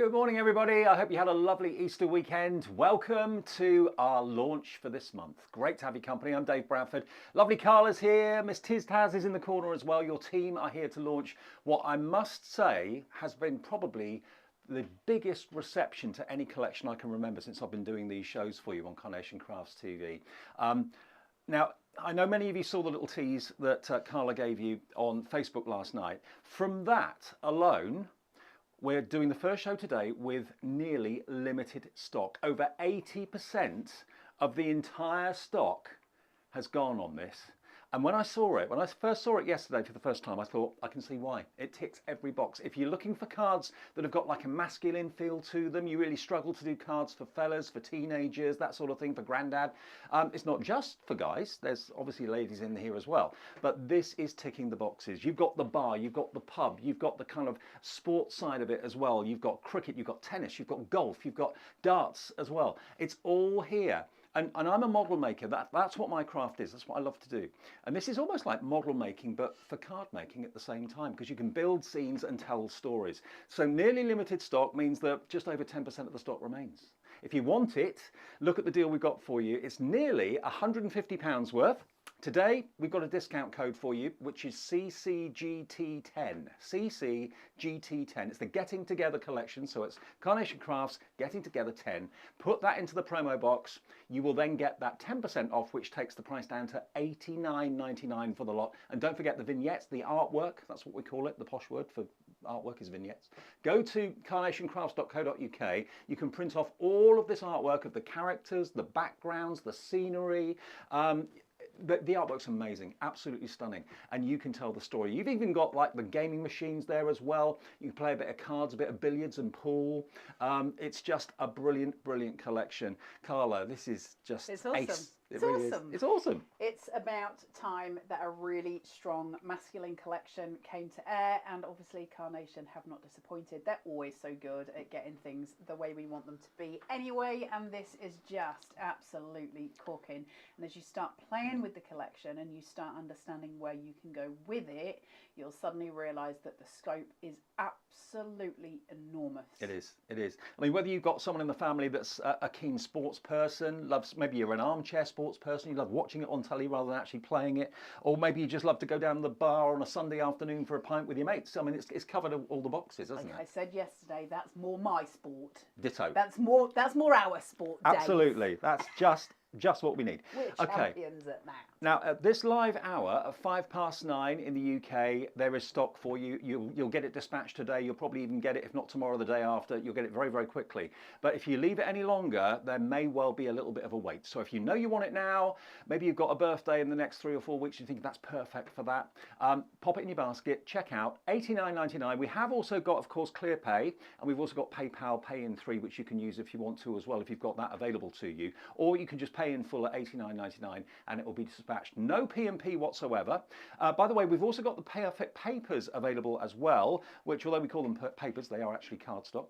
Good morning, everybody. I hope you had a lovely Easter weekend. Welcome to our launch for this month. Great to have your company. I'm Dave Bradford. Lovely Carla's here. Miss Tiz Taz is in the corner as well. Your team are here to launch what I must say has been probably the biggest reception to any collection I can remember since I've been doing these shows for you on Carnation Crafts TV. Now, I know many of you saw the little tease that Carla gave you on Facebook last night. From that alone, we're doing the first show today with nearly limited stock. Over 80% of the entire stock has gone on this. And when I saw it, when I first saw it yesterday for the first time, I thought, I can see why. It ticks every box. If you're looking for cards that have got like a masculine feel to them, you really struggle to do cards for fellas, for teenagers, that sort of thing, for granddad. It's not just for guys. There's obviously ladies in here as well. But this is ticking the boxes. You've got the bar, you've got the pub, you've got the kind of sports side of it as well. You've got cricket, you've got tennis, you've got golf, you've got darts as well. It's all here. And I'm a model maker. That's what my craft is. That's what I love to do. And this is almost like model making, but for card making at the same time, because you can build scenes and tell stories. So nearly limited stock means that just over 10% of the stock remains. If you want it, look at the deal we've got for you. It's nearly £150 worth. Today, we've got a discount code for you, which is CCGT10. CCGT10. It's the Getting Together collection, so it's Carnation Crafts Getting Together 10. Put that into the promo box. You will then get that 10% off, which takes the price down to $89.99 for the lot. And don't forget the vignettes, the artwork. That's what we call it. The posh word for artwork is vignettes. Go to carnationcrafts.co.uk. You can print off all of this artwork of the characters, the backgrounds, the scenery. The artwork's amazing, absolutely stunning, and you can tell the story. You've even got like the gaming machines there as well. You can play a bit of cards, a bit of billiards and pool. It's just a brilliant, brilliant collection. Carla, this is just it's awesome. ace. It's awesome. It's awesome. It's about time that a really strong masculine collection came to air, and obviously Carnation have not disappointed. They're always so good at getting things the way we want them to be anyway, and this is just absolutely corking. And as you start playing with the collection and you start understanding where you can go with it, you'll suddenly realise that the scope is absolutely enormous. It is, it is. I mean, whether you've got someone in the family that's a keen sports person, loves, maybe you're an armchair sports person, you love watching it on telly rather than actually playing it, or maybe you just love to go down to the bar on a Sunday afternoon for a pint with your mates. I mean, it's covered all the boxes, isn't it? Like I said yesterday, that's more my sport. Ditto. That's more our sport, Dave. Absolutely. That's just what we need. We're champions at that. Now, at this live hour at 9:05 in the UK, there is stock for you. You'll get it dispatched today. You'll probably even get it, if not tomorrow, the day after. You'll get it very, very quickly. But if you leave it any longer, there may well be a little bit of a wait. So if you know you want it now, maybe you've got a birthday in the next 3 or 4 weeks, you think that's perfect for that, pop it in your basket, check out, $89.99. We have also got, of course, ClearPay, and we've also got PayPal Pay in 3, which you can use if you want to as well, if you've got that available to you. Or you can just pay in full at $89.99 and it will be dispatched. No P&P whatsoever. By the way, we've also got the Perfect Papers available as well, which, although we call them papers, they are actually cardstock.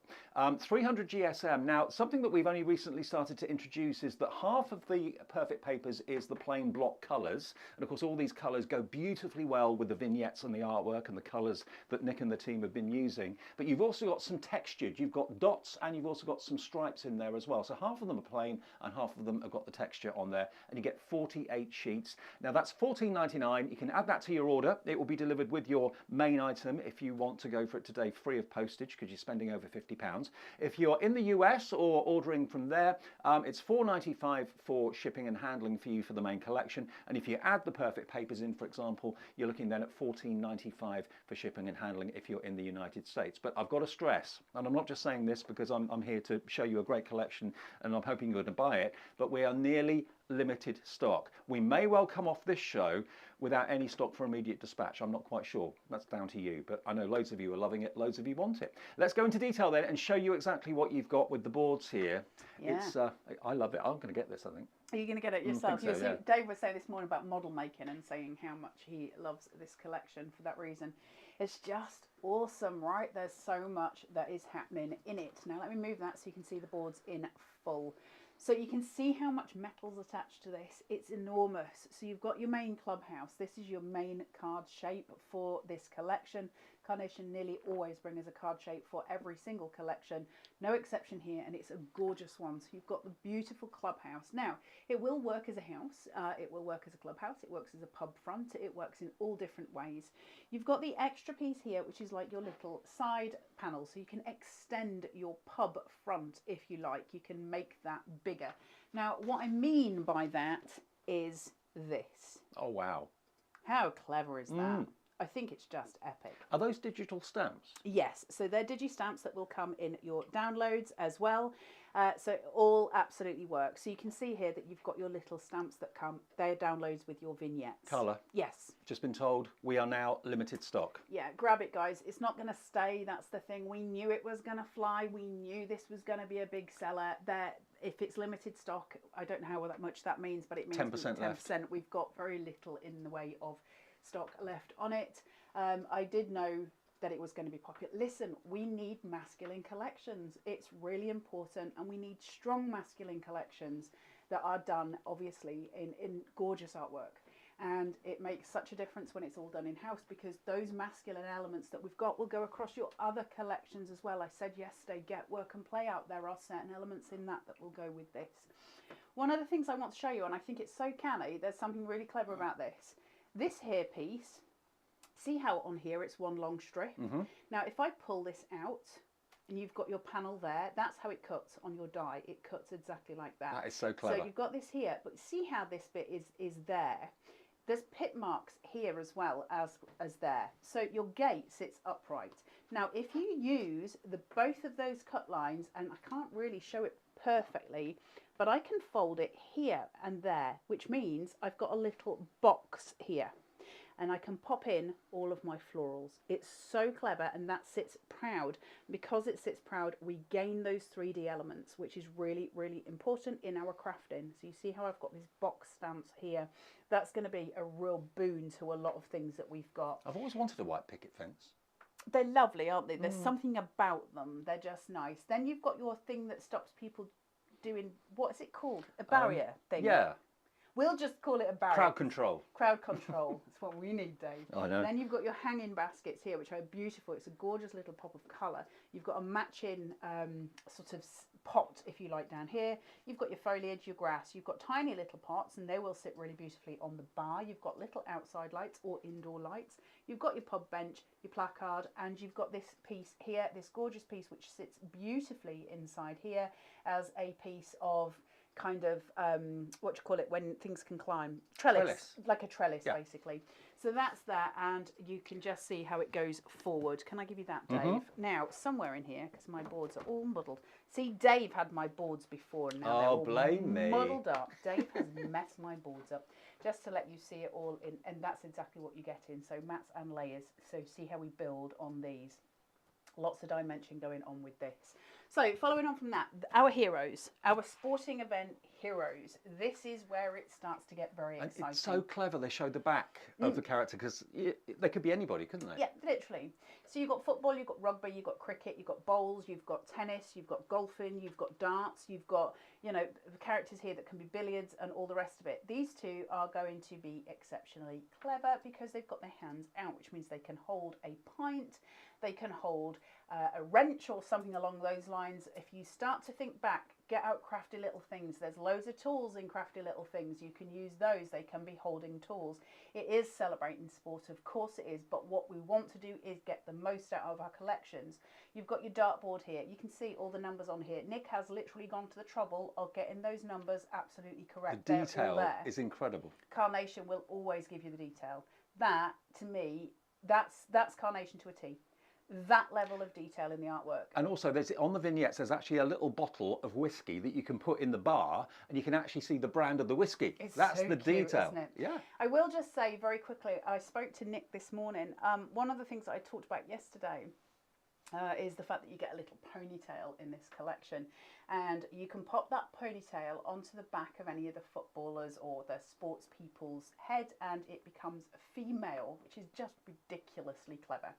300 GSM. Now, something that we've only recently started to introduce is that half of the Perfect Papers is the plain block colours. And of course, all these colours go beautifully well with the vignettes and the artwork and the colours that Nick and the team have been using. But you've also got some textured. You've got dots and you've also got some stripes in there as well. So half of them are plain and half of them have got the texture on there, and you get 48 sheets. Now that's $14.99. You can add that to your order. It will be delivered with your main item if you want to go for it today, free of postage, because you're spending over £50. If you're in the US or ordering from there, it's $4.95 for shipping and handling for you for the main collection. And if you add the Perfect Papers in, for example, you're looking then at $14.95 for shipping and handling if you're in the United States. But I've got to stress, and I'm not just saying this because I'm here to show you a great collection and I'm hoping you're going to buy it, but we are nearly limited stock. We may well come off this show without any stock for immediate dispatch. I'm not quite sure. That's down to you, but I know loads of you are loving it, loads of you want it. Let's go into detail then and show you exactly what you've got with the boards here. Yeah. It's I love it. I'm going to get this, I think. Are you going to get it yourself? I think so, Dave was saying this morning about model making and saying how much he loves this collection for that reason. It's just awesome, right? There's so much that is happening in it. Now let me move that so you can see the boards in full. So you can see how much metal's attached to this. It's enormous. So you've got your main clubhouse. This is your main card shape for this collection. Carnation nearly always bring us a card shape for every single collection, no exception here, and it's a gorgeous one. So you've got the beautiful clubhouse. Now, it will work as a house, it will work as a clubhouse, it works as a pub front, it works in all different ways. You've got the extra piece here, which is like your little side panel, so you can extend your pub front if you like. You can make that bigger. Now, what I mean by that is this. Oh, wow. How clever is that? I think it's just epic. Are those digital stamps? Yes, so they're digi-stamps that will come in your downloads as well. So it all absolutely works. So you can see here that you've got your little stamps that come. They're downloads with your vignettes. Carla? Yes. Just been told we are now limited stock. Yeah, grab it, guys. It's not going to stay. That's the thing. We knew it was going to fly. We knew this was going to be a big seller. If it's limited stock, I don't know how much that means, but it means 10% left. We've got very little in the way of stock left on it. I did know that it was going to be popular. Listen, we need masculine collections. It's really important, and we need strong masculine collections that are done obviously in gorgeous artwork. And it makes such a difference when it's all done in-house, because those masculine elements that we've got will go across your other collections as well. I said yesterday, get work and play out. There are certain elements in that will go with this. One of the things I want to show you, and I think it's so canny, there's something really clever about this. This here piece, see how on here it's one long strip? Now, if I pull this out, and you've got your panel there, that's how it cuts on your die. It cuts exactly like that. That is so clever. So you've got this here, but see how this bit is there? There's pit marks here as well as there. So your gate sits upright. Now, if you use both of those cut lines, and I can't really show it perfectly, but I can fold it here and there, which means I've got a little box here. And I can pop in all of my florals. It's so clever, and that sits proud. Because it sits proud, we gain those 3D elements, which is really, really important in our crafting. So you see how I've got these box stamps here. That's going to be a real boon to a lot of things that we've got. I've always wanted a white picket fence. They're lovely, aren't they? There's something about them. They're just nice. Then you've got your thing that stops people doing, what is it called? A barrier thing. Yeah. We'll just call it a barrier. Crowd control. Crowd control. That's what we need, Dave. I know. Then you've got your hanging baskets here, which are beautiful. It's a gorgeous little pop of colour. You've got a matching sort of pot, if you like, down here. You've got your foliage, your grass. You've got tiny little pots, and they will sit really beautifully on the bar. You've got little outside lights or indoor lights. You've got your pub bench, your placard, and you've got this piece here, this gorgeous piece, which sits beautifully inside here as a piece of kind of what do you call it when things can climb, trellis. Like a trellis, yeah. Basically. So that's that, and you can just see how it goes forward. Can I give you that, Dave? Now, somewhere in here, because my boards are all muddled. See, Dave had my boards before, and now they're all blame me. muddled up. Dave has messed my boards up. Just to let you see it all in, and that's exactly what you get in. So mats and layers. So see how we build on these. Lots of dimension going on with this. So following on from that, our heroes, our sporting event heroes, this is where it starts to get very exciting. And it's so clever they showed the back of the character, because they could be anybody, couldn't they? Yeah, literally. So you've got football, you've got rugby, you've got cricket, you've got bowls, you've got tennis, you've got golfing, you've got darts, you've got, you know, characters here that can be billiards and all the rest of it. These two are going to be exceptionally clever because they've got their hands out, which means they can hold a pint, they can hold a wrench or something along those lines. If you start to think back, get out crafty little things. There's loads of tools in crafty little things. You can use those. They can be holding tools. It is celebrating sport, of course it is, but what we want to do is get the most out of our collections. You've got your dartboard here. You can see all the numbers on here. Nick has literally gone to the trouble of getting those numbers absolutely correct. The detail is incredible. Carnation will always give you the detail. That, to me, that's Carnation to a T. That level of detail in the artwork. And also, there's on the vignettes, there's actually a little bottle of whiskey that you can put in the bar, and you can actually see the brand of the whiskey. That's so the cute, detail. Isn't it? Yeah. I will just say very quickly, I spoke to Nick this morning. One of the things that I talked about yesterday is the fact that you get a little ponytail in this collection, and you can pop that ponytail onto the back of any of the footballers or the sports people's head, and it becomes a female, which is just ridiculously clever.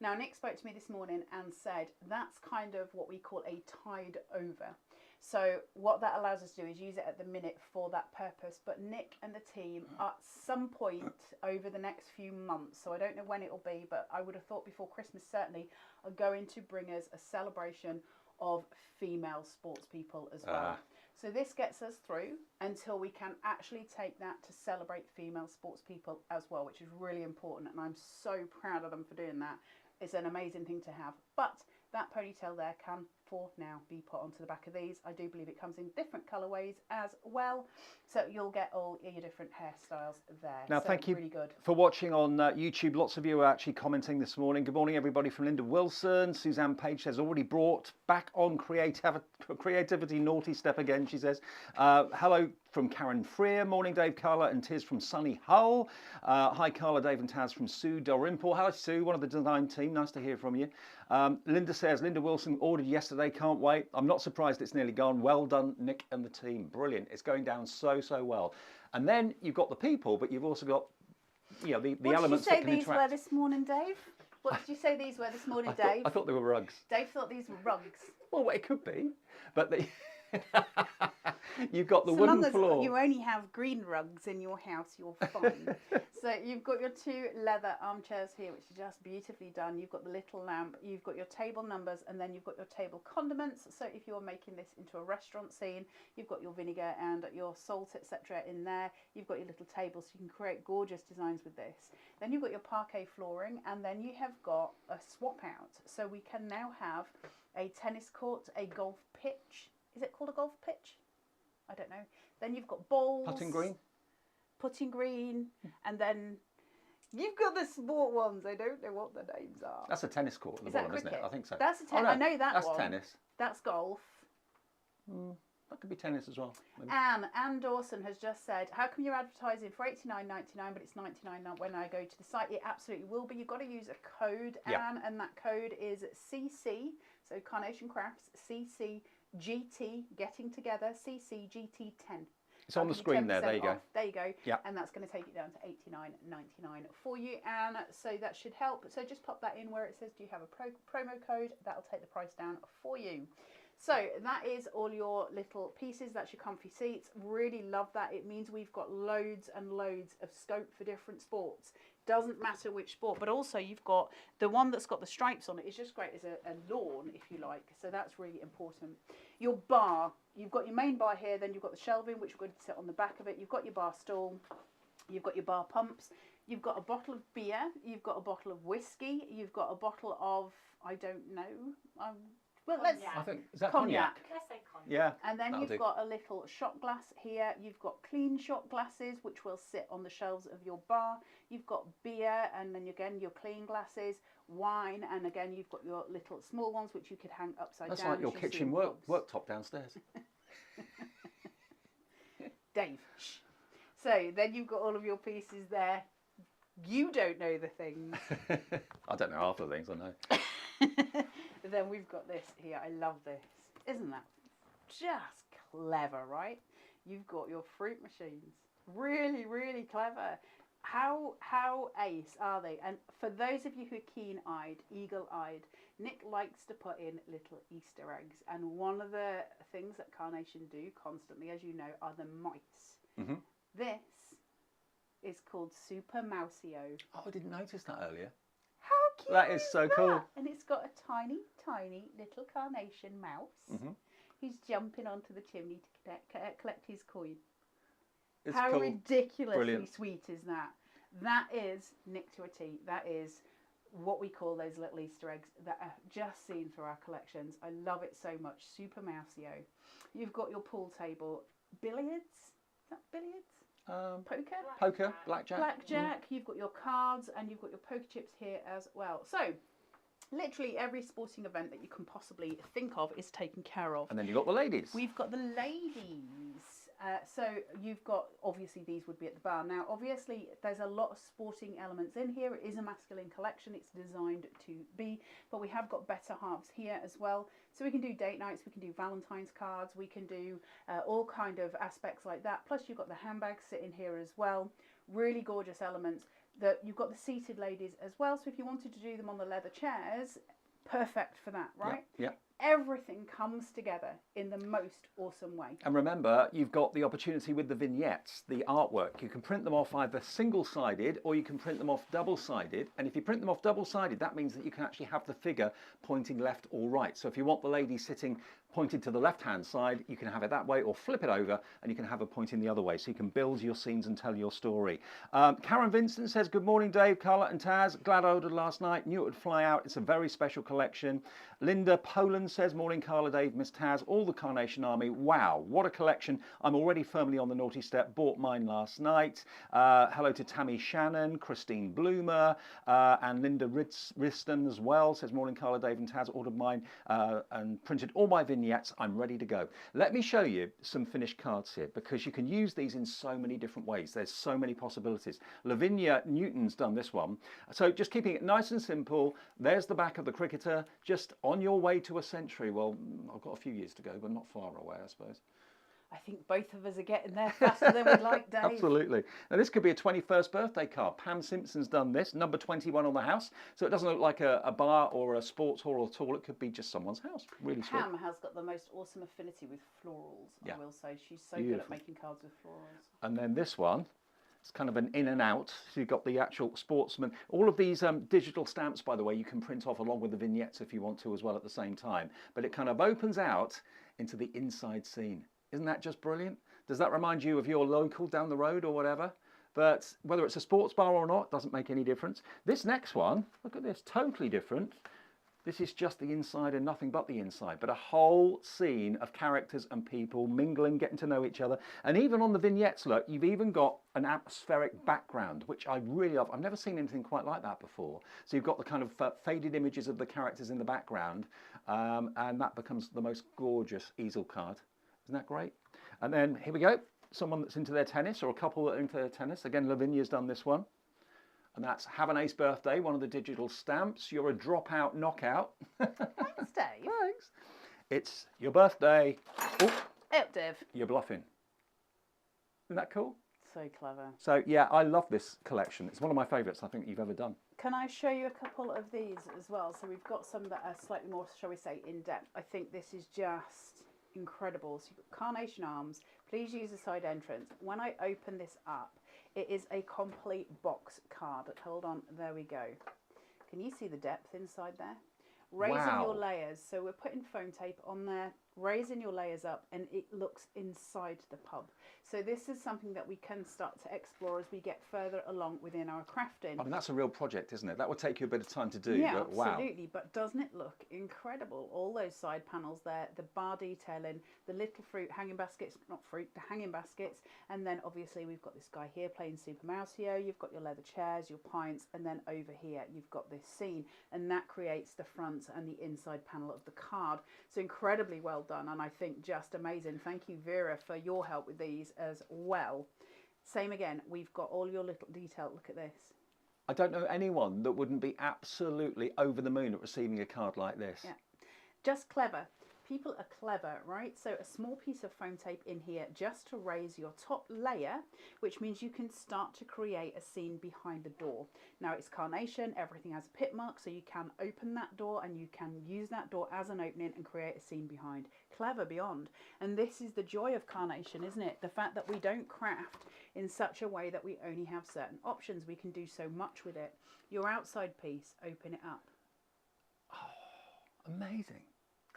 Now, Nick spoke to me this morning and said that's kind of what we call a tied over. So what that allows us to do is use it at the minute for that purpose. But Nick and the team at some point over the next few months, so I don't know when it'll be, but I would have thought before Christmas certainly, are going to bring us a celebration of female sports people as well. So this gets us through until we can actually take that to celebrate female sports people as well, which is really important. And I'm so proud of them for doing that. It's an amazing thing to have. But that ponytail there can for now be put onto the back of these. I do believe it comes in different colourways as well, so you'll get all your different hairstyles there. Now, so thank you really good. for watching on YouTube. Lots of you are actually commenting this morning. Good morning, everybody from Linda Wilson. Suzanne Page has already brought back on creativity, naughty step again, she says. Hello from Karen Freer. Morning, Dave, Carla and Tiz from sunny Hull. Hi, Carla, Dave and Taz from Sue Dalrymple. Hello, Sue, one of the design team. Nice to hear from you. Linda says, Linda Wilson ordered yesterday. Can't wait. I'm not surprised it's nearly gone. Well done, Nick and the team. Brilliant. It's going down so well. And then you've got the people, but you've also got, you know, the elements that can interact. What did you say these were this morning, Dave? What did you say these were this morning, Dave? I thought they were rugs. Dave thought these were rugs. Well, it could be, but you've got the so wooden long as floor. You only have green rugs in your house, you're fine. So you've got your two leather armchairs here, which are just beautifully done. You've got the little lamp, you've got your table numbers, and then you've got your table condiments. So if you're making this into a restaurant scene, you've got your vinegar and your salt, etc. in there. You've got your little table, so you can create gorgeous designs with this. Then you've got your parquet flooring, and then you have got a swap out. So we can now have a tennis court, a golf pitch. Is it called a golf pitch? I don't know. Then you've got bowls. Putting green. And then you've got the sport ones. I don't know what the names are. That's a tennis court at the bottom, isn't it? I think so. That's a tennis. I know that that's one. That's tennis. That's golf. That could be tennis as well. Maybe. Anne Dawson has just said, how come you're advertising for $89.99 but it's $99 when I go to the site? It absolutely will be. You've got to use a code, Anne, and that code is CC, so Carnation Crafts, CCGT, getting together, CCGT10. It's on the screen there. There you go. There you go. Yeah. And that's going to take it down to $89.99 for you, Anne. So that should help. So just pop that in where it says, do you have a promo code? That'll take the price down for you. So that is all your little pieces. That's your comfy seats. Really love that. It means we've got loads and loads of scope for different sports. Doesn't matter which sport, but also you've got the one that's got the stripes on it. It's just great as a lawn, if you like. So that's really important. Your bar, you've got your main bar here, then you've got the shelving, which we're going to sit on the back of it. You've got your bar stool, you've got your bar pumps, you've got a bottle of beer, you've got a bottle of whiskey, you've got a bottle of, I don't know, well, let's. I think, is that cognac? Let's say cognac. Yeah. And then you've got a little shot glass here. You've got clean shot glasses, which will sit on the shelves of your bar. You've got beer, and then again your clean glasses, wine, and again you've got your little small ones, which you could hang upside down. That's like your kitchen worktop downstairs. Dave. Shh. So then you've got all of your pieces there. You don't know the things. I don't know half the things, I know. Then we've got this here. I love this. Isn't that just clever, right? You've got your fruit machines. Really, really clever. How ace are they? And for those of you who are keen-eyed, eagle-eyed, Nick likes to put in little Easter eggs. And one of the things that Carnation do constantly, as you know, are the mice. Mm-hmm. This is called Super Mousio. Oh, I didn't notice that earlier. How cute That is so cool. And it's got a tiny, tiny little carnation mouse. Mm-hmm. He's jumping onto the chimney to collect his coin. It's How cool. ridiculously Brilliant. sweet is that? That is Nick to a T. That is what we call those little Easter eggs that are just seen through our collections. I love it so much. Super Mousio. You've got your pool table. Billiards? Is that billiards? Poker? Blackjack. You've got your cards and you've got your poker chips here as well. So literally every sporting event that you can possibly think of is taken care of. And then you've got the ladies. We've got the ladies. So you've got, obviously these would be at the bar. Now obviously there's a lot of sporting elements in here. It is a masculine collection. It's designed to be, but we have got better halves here as well. So we can do date nights, we can do Valentine's cards, we can do all kind of aspects like that. Plus you've got the handbags sitting here as well. Really gorgeous elements. You've got the seated ladies as well. So if you wanted to do them on the leather chairs, perfect for that, right? Yeah. everything comes together in the most awesome way. And remember, you've got the opportunity with the vignettes, the artwork. You can print them off either single-sided or you can print them off double-sided. And if you print them off double-sided, that means that you can actually have the figure pointing left or right. So if you want the lady sitting pointed to the left-hand side, you can have it that way, or flip it over and you can have her pointing the other way. So you can build your scenes and tell your story. Karen Vincent says, good morning, Dave, Carla and Taz. Glad I ordered last night. Knew it would fly out. It's a very special collection. Linda Poland says, morning, Carla, Dave, Miss Taz, all the Carnation Army. Wow, what a collection. I'm already firmly on the naughty step. Bought mine last night. Hello to Tammy Shannon, Christine Bloomer, and Linda Riston as well. Says, morning, Carla, Dave and Taz. Ordered mine and printed all my vignettes. I'm ready to go. Let me show you some finished cards here, because you can use these in so many different ways. There's so many possibilities. Lavinia Newton's done this one. So just keeping it nice and simple. There's the back of the cricketer, just on your way to a century. Well, I've got a few years to go, but not far away, I suppose. I think both of us are getting there faster than we'd like, Dave. Absolutely. Now this could be a 21st birthday card. Pam Simpson's done this, number 21 on the house. So it doesn't look like a bar or a sports hall at all. It could be just someone's house. Really sweet. Pam has got the most awesome affinity with florals, Yeah. I will say. She's so Beautiful. good at making cards with florals. And then this one, it's kind of an in and out. So you've got the actual sportsman. All of these digital stamps, by the way, you can print off along with the vignettes if you want to as well at the same time. But it kind of opens out into the inside scene. Isn't that just brilliant? Does that remind you of your local down the road or whatever? But whether it's a sports bar or not, doesn't make any difference. This next one, look at this, totally different. This is just the inside and nothing but the inside, but a whole scene of characters and people mingling, getting to know each other. And even on the vignettes, look, you've even got an atmospheric background, which I really love. I've never seen anything quite like that before. So you've got the kind of faded images of the characters in the background, and that becomes the most gorgeous easel card. Isn't that great? And then here we go. Someone that's into their tennis, or a couple that are into their tennis. Again, Lavinia's done this one. And that's Have an Ace Birthday, one of the digital stamps. You're a dropout knockout. Thanks, Dave. Thanks. It's your birthday. Oh, Up, Dave. you're bluffing. Isn't that cool? So clever. So yeah, I love this collection. It's one of my favourites I think you've ever done. Can I show you a couple of these as well? So we've got some that are slightly more, shall we say, in depth. I think this is just incredible. So you've got Carnation Arms. Please use the side entrance. When I open this up, it is a complete box card. Hold on, there we go. Can you see the depth inside there? Raising Wow. your layers. So we're putting foam tape on there, raising your layers up, and it looks inside the pub. So this is something that we can start to explore as we get further along within our crafting. I mean, that's a real project, isn't it? That would take you a bit of time to do, Yeah, but wow. absolutely. But doesn't it look incredible? All those side panels there, the bar detailing, the little fruit hanging baskets, not fruit, the hanging baskets. And then obviously we've got this guy here playing Super Mario. You've got your leather chairs, your pints, and then over here you've got this scene. And that creates the front and the inside panel of the card. So incredibly well done. And I think just amazing. Thank you, Vera, for your help with these as well. Same again, we've got all your little detail. Look at this. I don't know anyone that wouldn't be absolutely over the moon at receiving a card like this. Yeah, just clever. People are clever, right? So a small piece of foam tape in here just to raise your top layer, which means you can start to create a scene behind the door. Now it's Carnation, everything has a pit mark, so you can open that door and you can use that door as an opening and create a scene behind. Clever beyond. And this is the joy of Carnation, isn't it? The fact that we don't craft in such a way that we only have certain options. We can do so much with it. Your outside piece, open it up. Oh, amazing.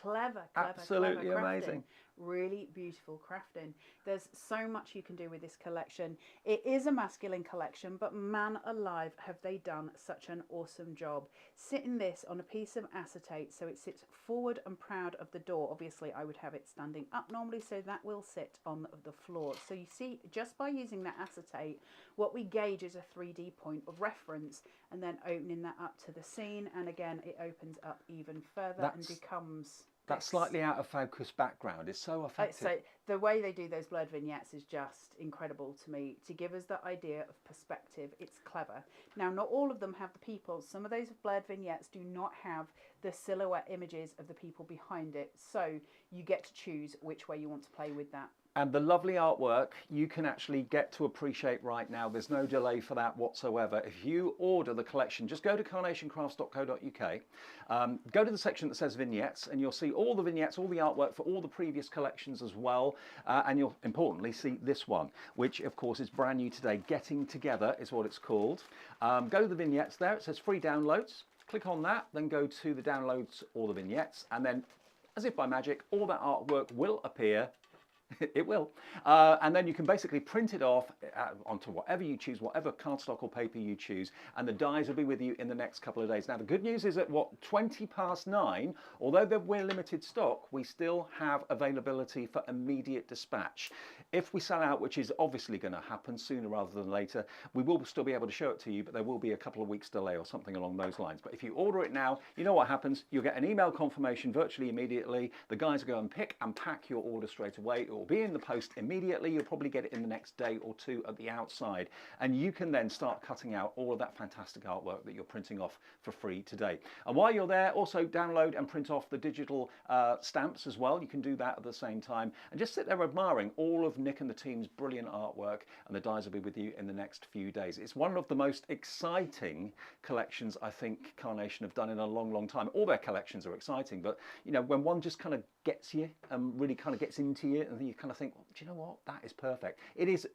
Clever, Absolutely clever crafting. amazing. Really beautiful crafting. There's so much you can do with this collection. It is a masculine collection, but man alive, have they done such an awesome job. Sitting this on a piece of acetate so it sits forward and proud of the door. Obviously, I would have it standing up normally, so that will sit on the floor. So you see, just by using that acetate, what we gauge is a 3D point of reference, and then opening that up to the scene, and again, it opens up even further and becomes... That slightly out of focus background is so effective. So the way they do those blurred vignettes is just incredible to me, to give us that idea of perspective. It's clever. Now, not all of them have the people. Some of those blurred vignettes do not have the silhouette images of the people behind it. So you get to choose which way you want to play with that. And the lovely artwork you can actually get to appreciate right now. There's no delay for that whatsoever. If you order the collection, just go to carnationcrafts.co.uk, go to the section that says vignettes, and you'll see all the vignettes, all the artwork for all the previous collections as well. And you'll importantly see this one, which of course is brand new today. Getting Together is what it's called. Go to the vignettes there, it says free downloads. Click on that, then go to the downloads or the vignettes, and then as if by magic, all that artwork will appear. It will. And then you can basically print it off onto whatever you choose, whatever cardstock or paper you choose, and the dies will be with you in the next couple of days. Now, the good news is at 9:20, although we're limited stock, we still have availability for immediate dispatch. If we sell out, which is obviously going to happen sooner rather than later, we will still be able to show it to you, but there will be a couple of weeks delay or something along those lines. But if you order it now, you know what happens. You'll get an email confirmation virtually immediately. The guys will go and pick and pack your order straight away. It will be in the post immediately. You'll probably get it in the next day or two at the outside. And you can then start cutting out all of that fantastic artwork that you're printing off for free today. And while you're there, also download and print off the digital stamps as well. You can do that at the same time. And just sit there admiring all of Nick and the team's brilliant artwork, and the dies will be with you in the next few days. It's one of the most exciting collections I think Carnation have done in a long, long time. All their collections are exciting, but you know, when one just kind of gets you and really kind of gets into you, and then you kind of think, well, do you know what, that is perfect. It's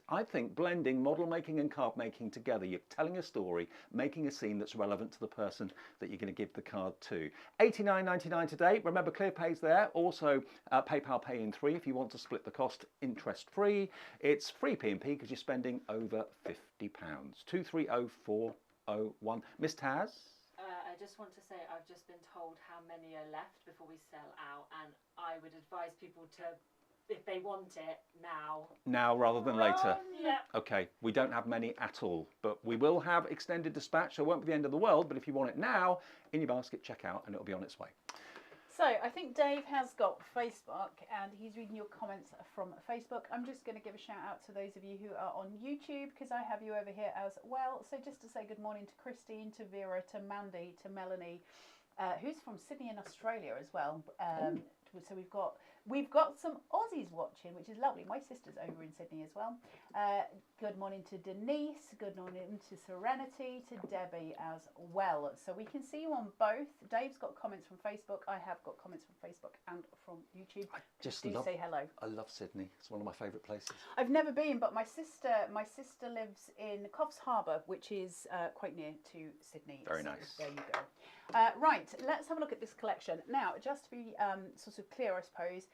I think blending model making and card making together. You're telling a story, making a scene that's relevant to the person that you're going to give the card to. £89.99 today. Remember, ClearPay's there. Also PayPal Pay in 3 if you want to split the cost interest free. It's free P&P because you're spending over £50. 230401. Miss Taz? I just want to say I've just been told how many are left before we sell out, and I would advise people to, if they want it, now. Now rather than later? Yeah. Okay, we don't have many at all, but we will have extended dispatch, so it won't be the end of the world, but if you want it now, in your basket, check out, and it'll be on its way. So I think Dave has got Facebook and he's reading your comments from Facebook. I'm just going to give a shout out to those of you who are on YouTube because I have you over here as well. So just to say good morning to Christine, to Vera, to Mandy, to Melanie, who's from Sydney in Australia as well. So we've got some Aussies watching, which is lovely. My sister's over in Sydney as well. Good morning to Denise. Good morning to Serenity, to Debbie as well. So we can see you on both. Dave's got comments from Facebook. I have got comments from Facebook and from YouTube. Say hello. I love Sydney. It's one of my favourite places. I've never been, but my sister lives in Coffs Harbour, which is quite near to Sydney. Very nice. There you go. Right, let's have a look at this collection. Now, just to be sort of clear, I suppose,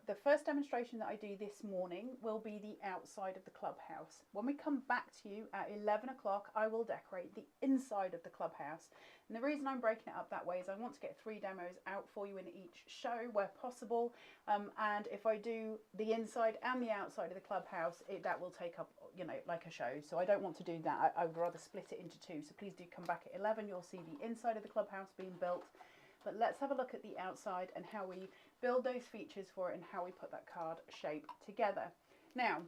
the first demonstration that I do this morning will be the outside of the clubhouse. When we come back to you at 11 o'clock, I will decorate the inside of the clubhouse. And the reason I'm breaking it up that way is I want to get 3 demos out for you in each show where possible. And if I do the inside and the outside of the clubhouse, that will take up, you know, like a show. So I don't want to do that. I would rather split it into 2. So please do come back at 11. You'll see the inside of the clubhouse being built. But let's have a look at the outside and how we build those features for it and how we put that card shape together. Now,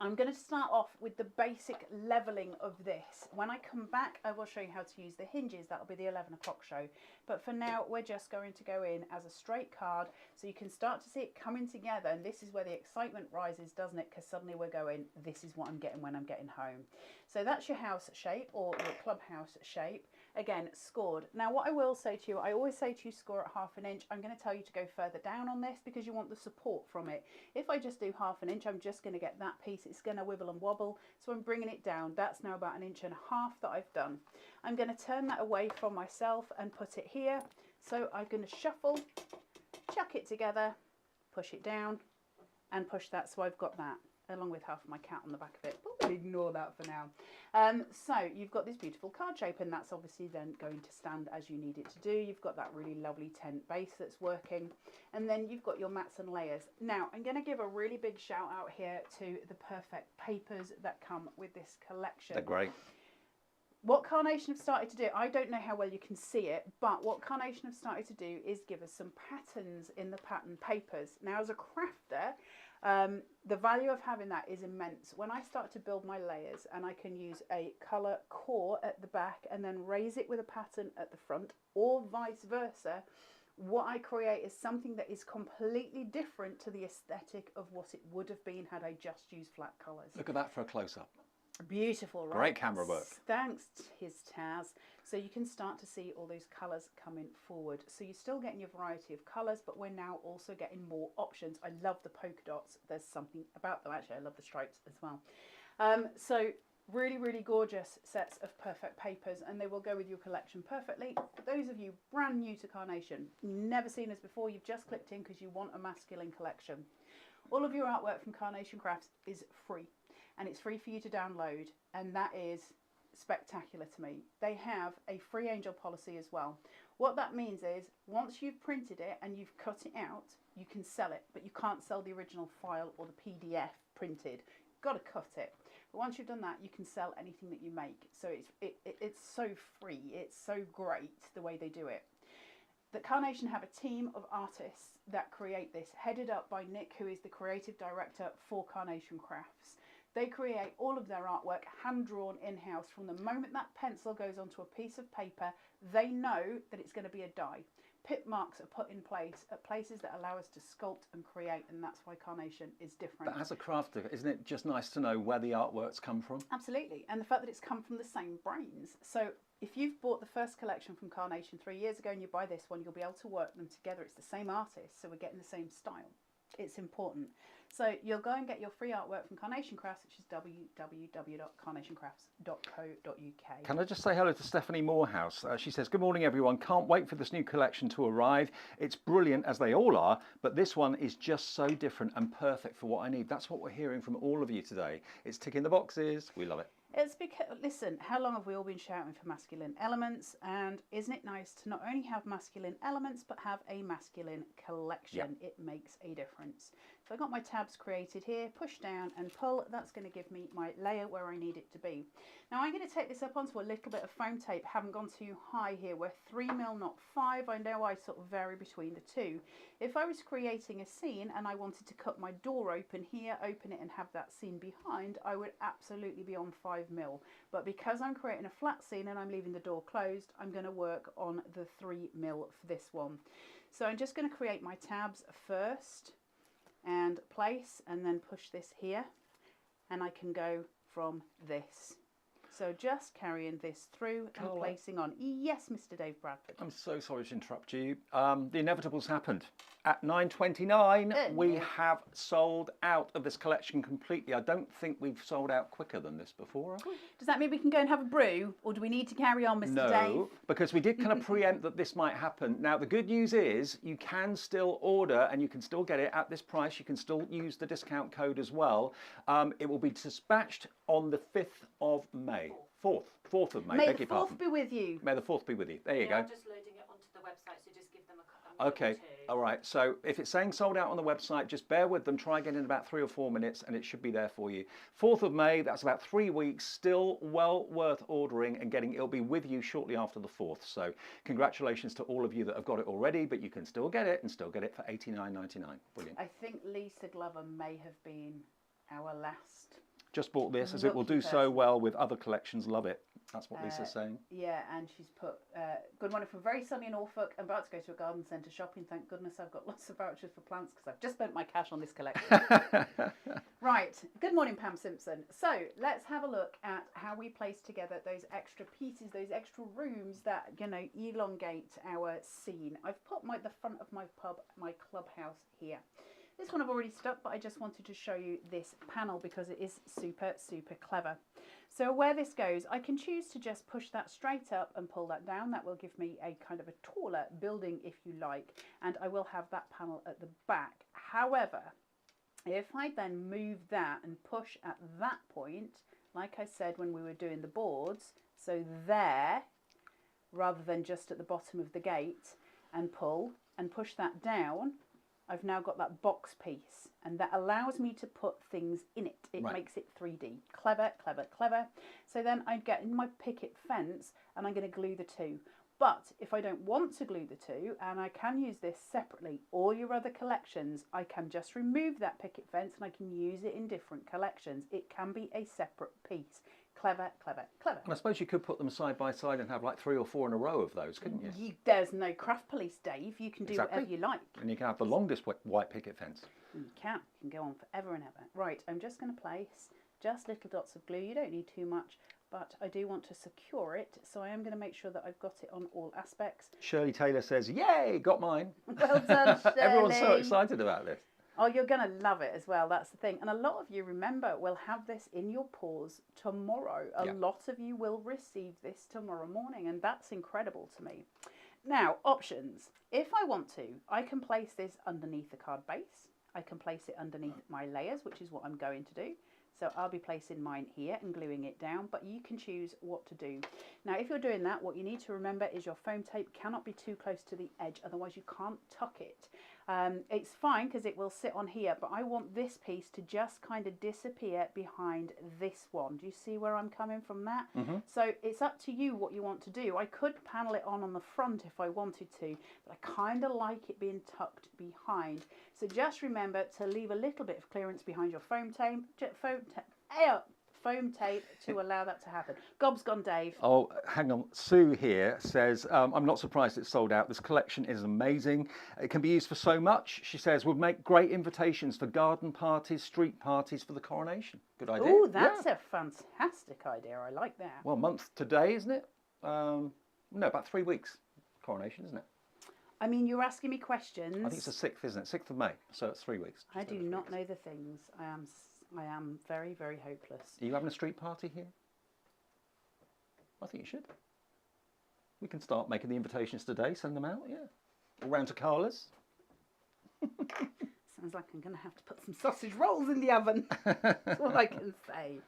I'm going to start off with the basic leveling of this. When I come back, I will show you how to use the hinges. That'll be the 11 o'clock show. But for now, we're just going to go in as a straight card so you can start to see it coming together. And this is where the excitement rises, doesn't it? Because suddenly we're going, this is what I'm getting when I'm getting home. So that's your house shape or your clubhouse shape. Again, scored. Now, what I will say to you, I always say to you score at ½ inch. I'm going to tell you to go further down on this because you want the support from it. If I just do ½ inch, I'm just going to get that piece. It's going to wibble and wobble. So I'm bringing it down. That's now about 1.5 inches that I've done. I'm going to turn that away from myself and put it here. So I'm going to shuffle, chuck it together, push it down and push that. So I've got that, along with half of my cat on the back of it. But we'll ignore that for now. So you've got this beautiful card shape, and that's obviously then going to stand as you need it to do. You've got that really lovely tent base that's working, and then you've got your mats and layers. Now, I'm going to give a really big shout out here to the perfect papers that come with this collection. They're great. What Carnation have started to do, I don't know how well you can see it, but what Carnation have started to do is give us some patterns in the pattern papers. Now, as a crafter, the value of having that is immense. When I start to build my layers and I can use a colour core at the back and then raise it with a pattern at the front, or vice versa, What I create is something that is completely different to the aesthetic of what it would have been had I just used flat colours. Look at that for a close-up. Beautiful, right? Great camera work. Thanks, Taz. So you can start to see all those colours coming forward. So you're still getting your variety of colours, but we're now also getting more options. I love the polka dots. There's something about them. Actually, I love the stripes as well. So really, really gorgeous sets of perfect papers, and they will go with your collection perfectly. For those of you brand new to Carnation, never seen us before, you've just clicked in because you want a masculine collection. All of your artwork from Carnation Crafts is free. And it's free for you to download, and that is spectacular to me. They have a free angel policy as well. What that means is once you've printed it and you've cut it out, you can sell it, but you can't sell the original file or the PDF printed. You've got to cut it. But once you've done that, you can sell anything that you make. So it's so free. It's so great the way they do it. That Carnation have a team of artists that create this, headed up by Nick, who is the creative director for Carnation Crafts. They create all of their artwork hand-drawn in-house. From the moment that pencil goes onto a piece of paper, they know that it's going to be a die. Pip marks are put in place at places that allow us to sculpt and create, and that's why Carnation is different. But as a crafter, isn't it just nice to know where the artworks come from? Absolutely, and the fact that it's come from the same brains. So if you've bought the first collection from Carnation 3 years ago and you buy this one, you'll be able to work them together. It's the same artist, so we're getting the same style. It's important. So you'll go and get your free artwork from Carnation Crafts, which is www.carnationcrafts.co.uk. Can I just say hello to Stephanie Morehouse? She says, good morning, everyone. Can't wait for this new collection to arrive. It's brilliant, as they all are, but this one is just so different and perfect for what I need. That's what we're hearing from all of you today. It's ticking the boxes. We love it. It's because, listen, how long have we all been shouting for masculine elements? And isn't it nice to not only have masculine elements, but have a masculine collection? Yeah. It makes a difference. So I got my tabs created here, push down and pull. That's going to give me my layer where I need it to be. Now I'm going to take this up onto a little bit of foam tape. Haven't gone too high here. We're 3mm, not 5. I know I sort of vary between the two. If I was creating a scene and I wanted to cut my door open here, open it and have that scene behind, I would absolutely be on 5mm. But because I'm creating a flat scene and I'm leaving the door closed, I'm going to work on the 3mm for this one. So I'm just going to create my tabs first and place, and then push this here, and I can go from this. So just carrying this through and Carla, placing on. Yes, Mr. Dave Bradford. I'm so sorry to interrupt you. The inevitable's happened. At 9:29, we have sold out of this collection completely. I don't think we've sold out quicker than this before, have we? Does that mean we can go and have a brew, or do we need to carry on, Mr. Dave? No, because we did kind of preempt that this might happen. Now, the good news is you can still order and you can still get it at this price. You can still use the discount code as well. It will be dispatched on the 5th of May. 4th of May, May beg the your 4th pardon. be with you. May the 4th be with you. There you They go. are just loading it onto the website, so just give them a minute Okay, or two. all right. So if it's saying sold out on the website, just bear with them. Try again in about 3 or 4 minutes and it should be there for you. 4th of May, that's about 3 weeks. Still well worth ordering and getting. It'll be with you shortly after the 4th. So congratulations to all of you that have got it already, but you can still get it and still get it for $89.99. Brilliant. I think Lisa Glover may have been our last. Just bought this as it will Lucky do so person. well with other collections. Love it. That's what Lisa's saying. Yeah, and she's put, good morning from very sunny Norfolk. I'm about to go to a garden centre shopping. Thank goodness I've got lots of vouchers for plants because I've just spent my cash on this collection. Right, good morning Pam Simpson. So let's have a look at how we place together those extra pieces, those extra rooms that, you know, elongate our scene. I've put the front of my clubhouse here. This one I've already stuck, but I just wanted to show you this panel because it is super, super clever. So where this goes, I can choose to just push that straight up and pull that down. That will give me a kind of a taller building, if you like, and I will have that panel at the back. However, if I then move that and push at that point, like I said when we were doing the boards, so there, rather than just at the bottom of the gate, and pull and push that down, I've now got that box piece, and that allows me to put things in it. It makes it 3D. Clever, clever, clever. So then I get in my picket fence and I'm going to glue the two. But if I don't want to glue the two, and I can use this separately, all your other collections, I can just remove that picket fence and I can use it in different collections. It can be a separate piece. Clever, clever, clever. And I suppose you could put them side by side and have like 3 or 4 in a row of those, couldn't you? There's no craft police, Dave. You can do Exactly. whatever you like. And you can have the longest white picket fence. You can go on forever and ever. Right, I'm just going to place just little dots of glue. You don't need too much, but I do want to secure it, so I am going to make sure that I've got it on all aspects. Shirley Taylor says, yay, got mine. Well done, Shirley. Everyone's so excited about this. Oh, you're going to love it as well. That's the thing. And a lot of you, remember, will have this in your paws tomorrow. A lot of you will receive this tomorrow morning, and that's incredible to me. Now, options. If I want to, I can place this underneath the card base. I can place it underneath my layers, which is what I'm going to do. So I'll be placing mine here and gluing it down, but you can choose what to do. Now, if you're doing that, what you need to remember is your foam tape cannot be too close to the edge, otherwise you can't tuck it. It's fine because it will sit on here, but I want this piece to just kind of disappear behind this one. Do you see where I'm coming from that? So it's up to you what you want to do. I could panel it on the front if I wanted to, but I kind of like it being tucked behind. So just remember to leave a little bit of clearance behind your foam tape to allow that to happen. Gob's gone, Dave. Oh, hang on. Sue here says, I'm not surprised it's sold out. This collection is amazing. It can be used for so much. She says, would make great invitations for garden parties, street parties for the coronation. Good idea. Oh, that's a fantastic idea. I like that. Well, month today, isn't it? No, about 3 weeks. Coronation, isn't it? I mean, you're asking me questions. I think it's the 6th, isn't it? 6th of May. So it's 3 weeks. I do not know the things. I am very, very hopeless. Are you having a street party here? I think you should. We can start making the invitations today, send them out, yeah. All round to Carla's. Sounds like I'm going to have to put some sausage rolls in the oven. That's all I can say.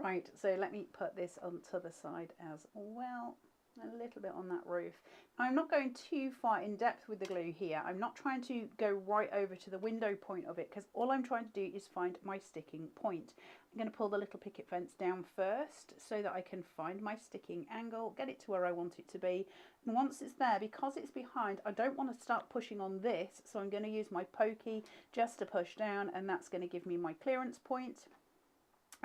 Right, so let me put this onto the side as well. A little bit on that roof. I'm not going too far in depth with the glue here. I'm not trying to go right over to the window point of it because all I'm trying to do is find my sticking point. I'm going to pull the little picket fence down first so that I can find my sticking angle, get it to where I want it to be. And once it's there, because it's behind, I don't want to start pushing on this, so I'm going to use my pokey just to push down, and that's going to give me my clearance point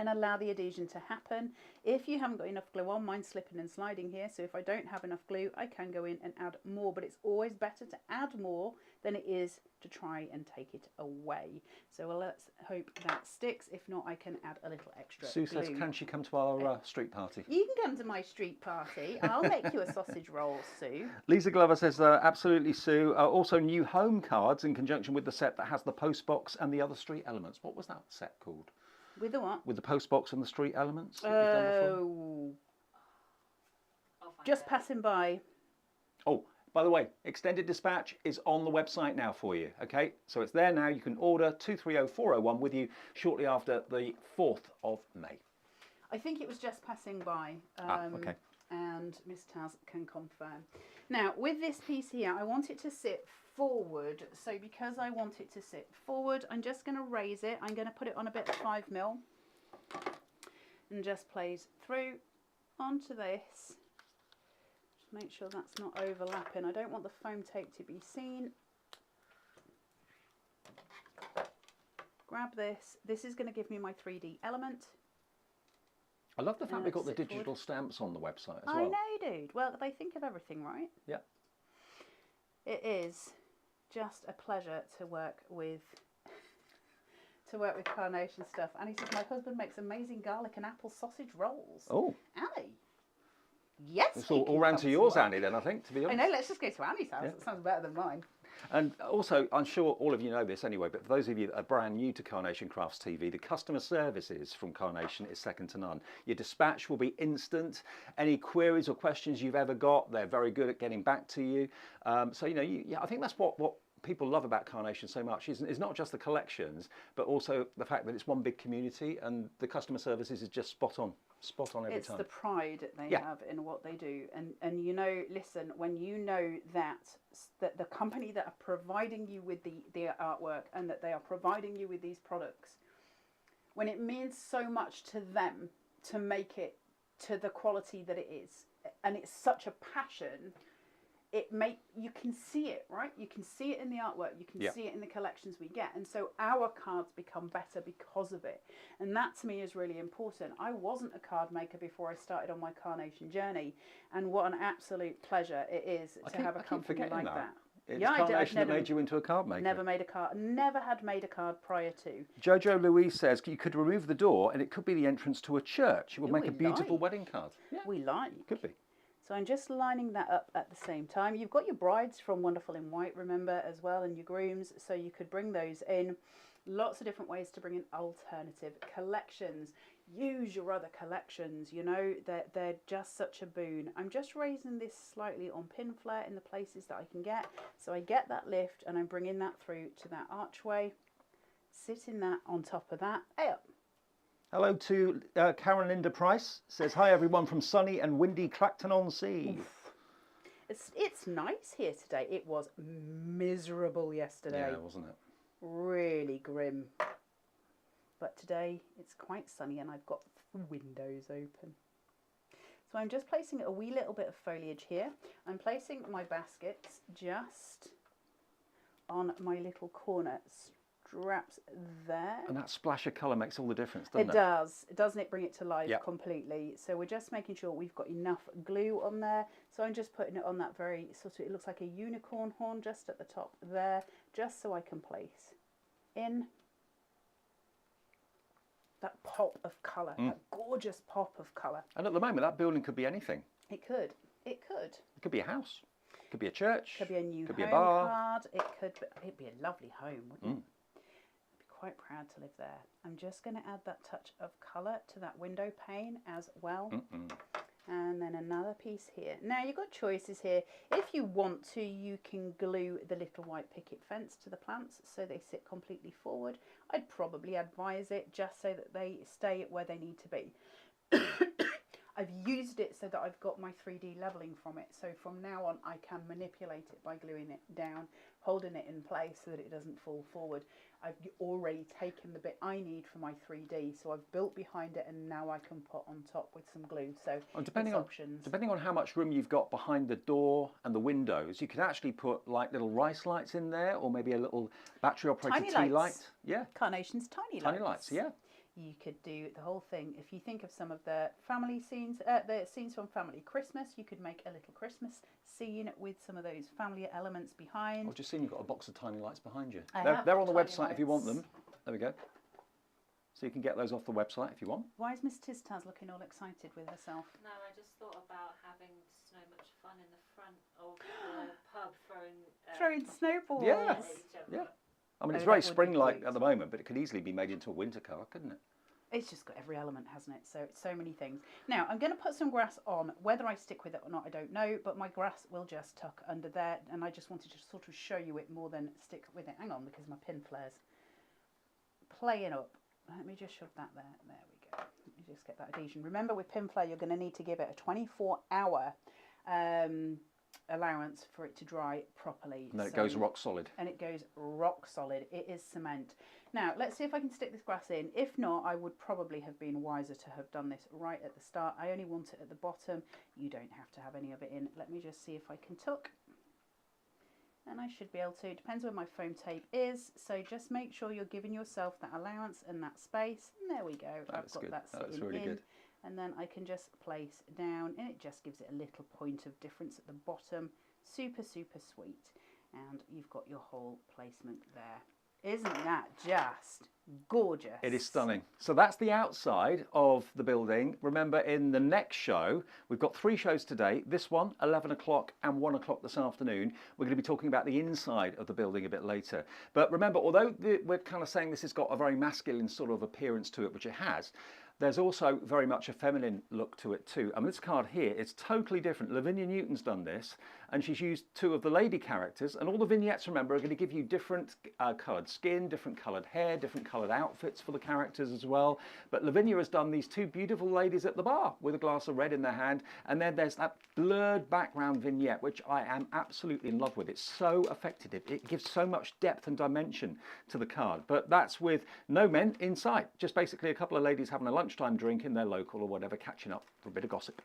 and allow the adhesion to happen. If you haven't got enough glue on, mine's slipping and sliding here, so if I don't have enough glue, I can go in and add more, but it's always better to add more than it is to try and take it away. So let's hope that sticks. If not, I can add a little extra Sue glue. says, can she come to our street party? You can come to my street party. I'll make you a sausage roll, Sue. Lisa Glover says, absolutely, Sue. Also, new home cards in conjunction with the set that has the post box and the other street elements. What was that set called? With the what? With the post box and the street elements that you've done before? Oh, just passing by. Oh, by the way, extended dispatch is on the website now for you. Okay, so it's there now. You can order 230401 with you shortly after the 4th of May. I think it was just passing by. Okay. And Miss Taz can confirm. Now, with this piece here, I want it to sit forward. So because I want it to sit forward, I'm just going to raise it. I'm going to put it on a bit of 5mm and just place through onto this. Just make sure that's not overlapping. I don't want the foam tape to be seen. Grab this. This is going to give me my 3D element. I love the fact we've got the digital stamps on the website as well. I know, dude. Well, they think of everything, right? Yeah. It is just a pleasure to work with Carnation stuff. Annie says my husband makes amazing garlic and apple sausage rolls. Oh. Annie. Yes. It's all round to yours, Annie, then, I think, to be honest. I know, let's just go to Annie's house. Yeah. It sounds better than mine. And also, I'm sure all of you know this anyway, but for those of you that are brand new to Carnation Crafts TV, the customer services from Carnation is second to none. Your dispatch will be instant. Any queries or questions you've ever got, they're very good at getting back to you. So, you know, I think that's what people love about Carnation so much is not just the collections, but also the fact that it's one big community and the customer services is just spot on every time. It's the pride they have in what they do. And you know, listen, when you know that the company that are providing you with the artwork and that they are providing you with these products, when it means so much to them to make it to the quality that it is, and it's such a passion, you can see it, right? You can see it in the artwork, you can Yeah. see it in the collections we get, and so our cards become better because of it, and that to me is really important. I wasn't a card maker before I started on my Carnation journey, and what an absolute pleasure it is to have a company like that. It's Yeah, Carnation I've that made you into a card maker. never made a card, never had made a card prior to. Jojo Louise says you could remove the door and it could be the entrance to a church. It would make we a beautiful like. wedding card. Yeah, We like. could be. So I'm just lining that up at the same time. You've got your brides from Wonderful in White, remember, as well, and your grooms. So you could bring those in. Lots of different ways to bring in alternative collections. Use your other collections, you know, they're just such a boon. I'm just raising this slightly on pin flare in the places that I can get. So I get that lift and I'm bringing that through to that archway. Sitting that on top of that. Hey up. Hello to Karen Linda Price. Says, hi everyone from sunny and windy Clacton-on-Sea. It's nice here today. It was miserable yesterday. Yeah, wasn't it? Really grim. But today it's quite sunny and I've got the windows open. So I'm just placing a wee little bit of foliage here. I'm placing my baskets just on my little corner straps there. And that splash of colour makes all the difference, doesn't it? It does. Doesn't it bring it to life Yep. completely? So we're just making sure we've got enough glue on there. So I'm just putting it on that very sort of, it looks like a unicorn horn just at the top there, just so I can place in that pop of colour, that gorgeous pop of colour. And at the moment, that building could be anything. It could. It could. It could be a house. It could be a church. Could be a new could home be a bar. card. It'd be a lovely home, wouldn't it? I'd be quite proud to live there. I'm just going to add that touch of colour to that window pane as well. And then another piece here. Now you've got choices here. If you want to, you can glue the little white picket fence to the plants so they sit completely forward. I'd probably advise it just so that they stay where they need to be. I've used it so that I've got my 3D leveling from it. So from now on, I can manipulate it by gluing it down, holding it in place so that it doesn't fall forward. I've already taken the bit I need for my 3D, so I've built behind it and now I can put on top with some glue. So Depending options. on how much room you've got behind the door and the windows, you could actually put like little rice lights in there, or maybe a little battery operated Tiny tea lights. light. Yeah. Carnation's tiny Tiny lights, yeah. You could do the whole thing. If you think of some of the family scenes, the scenes from Family Christmas, you could make a little Christmas scene with some of those family elements behind. I've just seen you've got a box of tiny lights behind you. I They're have on the tiny website if you want them. lights. There we go. So you can get those off the website if you want. Why is Miss Tiztaz looking all excited with herself? No, I just thought about having so much fun in the front of the pub Throwing snowballs. Yeah. at each other. Yeah. I mean, Oh, it's very that would be spring-like cute. at the moment, but it could easily be made into a winter car, couldn't it? It's just got every element, hasn't it? So it's so many things. Now, I'm going to put some grass on. Whether I stick with it or not, I don't know, but my grass will just tuck under there, and I just wanted to sort of show you it more than stick with it. Hang on, because my pin flare's playing up. Let me just shove that there. There we go. Let me just get that adhesion. Remember, with pin flare, you're going to need to give it a 24-hour allowance for it to dry properly. And then it goes rock solid. And it goes rock solid. It is cement. Now, let's see if I can stick this grass in. If not, I would probably have been wiser to have done this right at the start. I only want it at the bottom. You don't have to have any of it in. Let me just see if I can tuck. And I should be able to. It depends where my foam tape is. So just make sure you're giving yourself that allowance and that space. And there we go. That's I've got good. that That's sitting really in. good. And then I can just place down, and it just gives it a little point of difference at the bottom. Super, super sweet. And you've got your whole placement there. Isn't that just gorgeous? It is stunning. So that's the outside of the building. Remember, in the next show, we've got 3 shows today. This one, 11 o'clock and 1 o'clock this afternoon. We're going to be talking about the inside of the building a bit later. But remember, although we're kind of saying this has got a very masculine sort of appearance to it, which it has, there's also very much a feminine look to it too. I mean, this card here is totally different. Lavinia Newton's done this, and she's used 2 of the lady characters, and all the vignettes, remember, are going to give you different coloured skin, different coloured hair, different coloured outfits for the characters as well. But Lavinia has done these 2 beautiful ladies at the bar with a glass of red in their hand, and then there's that blurred background vignette, which I am absolutely in love with. It's so effective. It gives so much depth and dimension to the card. But that's with no men in sight, just basically a couple of ladies having a lunch lunchtime drink in their local or whatever, catching up for a bit of gossip.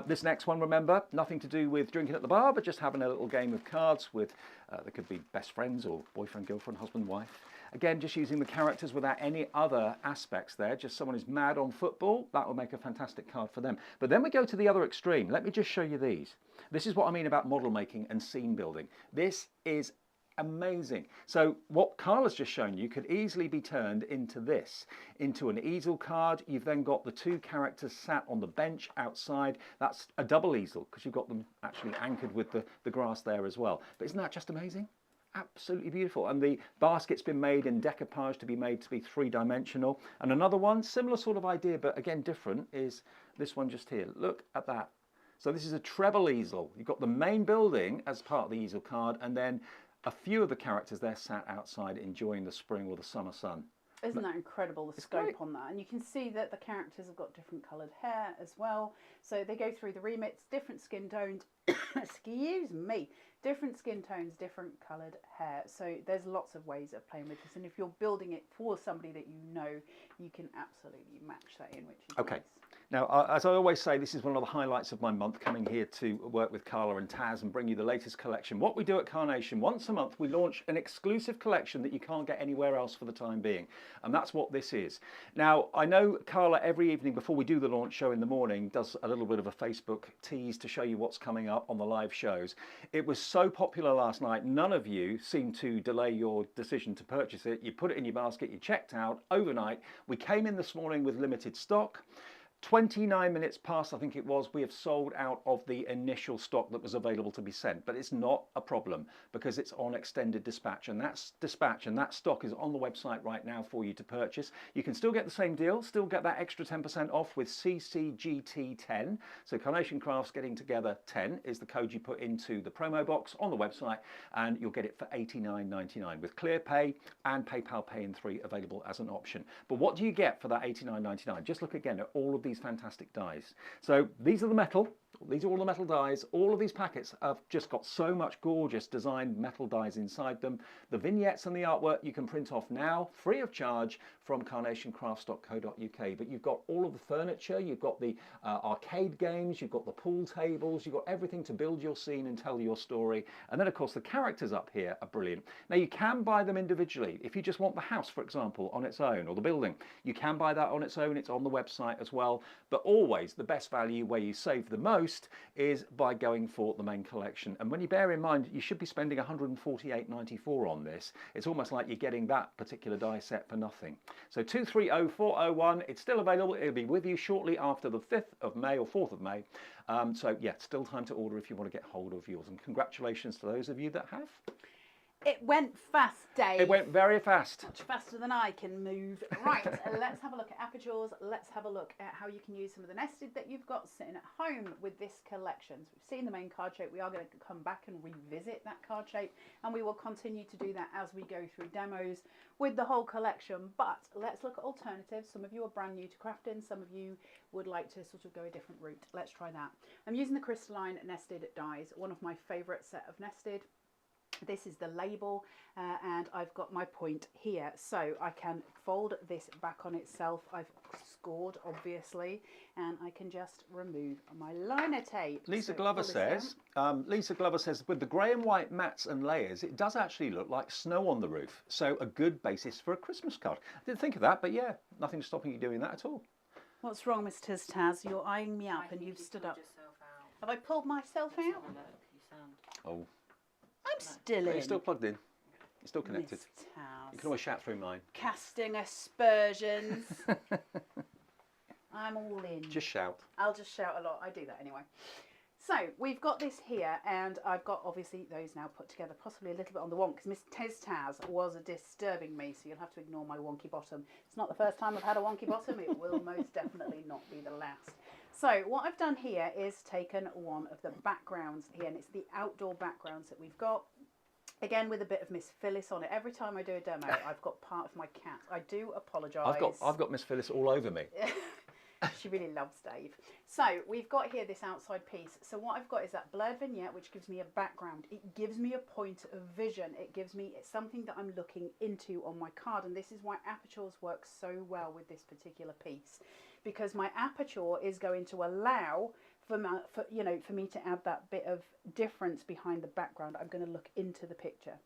This next one, remember, nothing to do with drinking at the bar, but just having a little game of cards with, there could be best friends or boyfriend, girlfriend, husband, wife. Again, just using the characters without any other aspects there. Just someone who's mad on football, that will make a fantastic card for them. But then we go to the other extreme. Let me just show you these. This is what I mean about model making and scene building. This is amazing. So what Carla's just shown you could easily be turned into this, into an easel card. You've then got the two characters sat on the bench outside. That's a double easel because you've got them actually anchored with the grass there as well. But isn't that just amazing? Absolutely beautiful. And the basket's been made in decoupage to be made to be three-dimensional. And another one, similar sort of idea, but again different, is this one just here. Look at that. So this is a treble easel. You've got the main building as part of the easel card, and then a few of the characters there sat outside enjoying the spring or the summer sun. Isn't that incredible, the scope great. on that? And you can see that the characters have got different coloured hair as well. So they go through the remits, different skin tones, excuse me, different skin tones, different coloured hair. So there's lots of ways of playing with this. And if you're building it for somebody that you know, you can absolutely match that in, which is Okay. nice. Now, as I always say, this is one of the highlights of my month, coming here to work with Carla and Taz and bring you the latest collection. What we do at Carnation, once a month, we launch an exclusive collection that you can't get anywhere else for the time being. And that's what this is. Now, I know Carla, every evening before we do the launch show in the morning, does a little bit of a Facebook tease to show you what's coming up on the live shows. It was so popular last night, none of you seemed to delay your decision to purchase it. You put it in your basket, you checked out overnight. We came in this morning with limited stock. 29 minutes past, I think it was, we have sold out of the initial stock that was available to be sent. But it's not a problem because it's on extended dispatch, and that stock is on the website right now for you to purchase. You can still get the same deal, still get that extra 10% off with CCGT10. So Carnation Crafts Getting Together 10 is the code you put into the promo box on the website, and you'll get it for $89.99 with ClearPay and PayPal Pay in 3 available as an option. But what do you get for that $89.99? Just look again at all of these fantastic dies. So these are the metal. These are all the metal dies. All of these packets have just got so much gorgeous designed metal dies inside them. The vignettes and the artwork you can print off now, free of charge, from carnationcrafts.co.uk. But you've got all of the furniture, you've got the arcade games, you've got the pool tables, you've got everything to build your scene and tell your story. And then, of course, the characters up here are brilliant. Now, you can buy them individually. If you just want the house, for example, on its own, or the building, you can buy that on its own. It's on the website as well. But always the best value, where you save the most, is by going for the main collection. And when you bear in mind you should be spending $148.94 on this, it's almost like you're getting that particular die set for nothing. So 230401, it's still available. It'll be with you shortly after the 5th of May or 4th of May. So yeah, still time to order if you want to get hold of yours. And congratulations to those of you that have. It went fast, Dave. It went very fast. Much faster than I can move. Right, let's have a look at apertures. Let's have a look at how you can use some of the nested that you've got sitting at home with this collection. So we've seen the main card shape. We are going to come back and revisit that card shape, and we will continue to do that as we go through demos with the whole collection. But let's look at alternatives. Some of you are brand new to crafting. Some of you would like to sort of go a different route. Let's try that. I'm using the crystalline nested dies, one of my favourite set of nested. This is the label, and I've got my point here, so I can fold this back on itself. I've scored, obviously, and I can just remove my liner tape. Lisa Glover says, with the grey and white mats and layers, it does actually look like snow on the roof. So a good basis for a Christmas card. I didn't think of that, but yeah, nothing stopping you doing that at all. What's wrong, Miss Taz? You're eyeing me up and you've stood up. Have I pulled myself out? Oh. I'm still in. You're still plugged in. You're still connected. Miss Taz. You can always shout through mine. Casting aspersions. I'm all in. Just shout. I'll just shout a lot. I do that anyway. So we've got this here, and I've got obviously those now put together, possibly a little bit on the wonk, because Miss Taz was disturbing me, so you'll have to ignore my wonky bottom. It's not the first time I've had a wonky bottom. It will most definitely not be the last. So what I've done here is taken one of the backgrounds here, and it's the outdoor backgrounds that we've got. Again, with a bit of Miss Phyllis on it. Every time I do a demo, I've got part of my cat. I do apologise. I've got Miss Phyllis all over me. She really loves Dave. So we've got here this outside piece. So what I've got is that blurred vignette, which gives me a background. It gives me a point of vision. It gives me something that I'm looking into on my card. And this is why apertures work so well with this particular piece, because my aperture is going to allow for me to add that bit of difference behind the background. I'm going to look into the picture.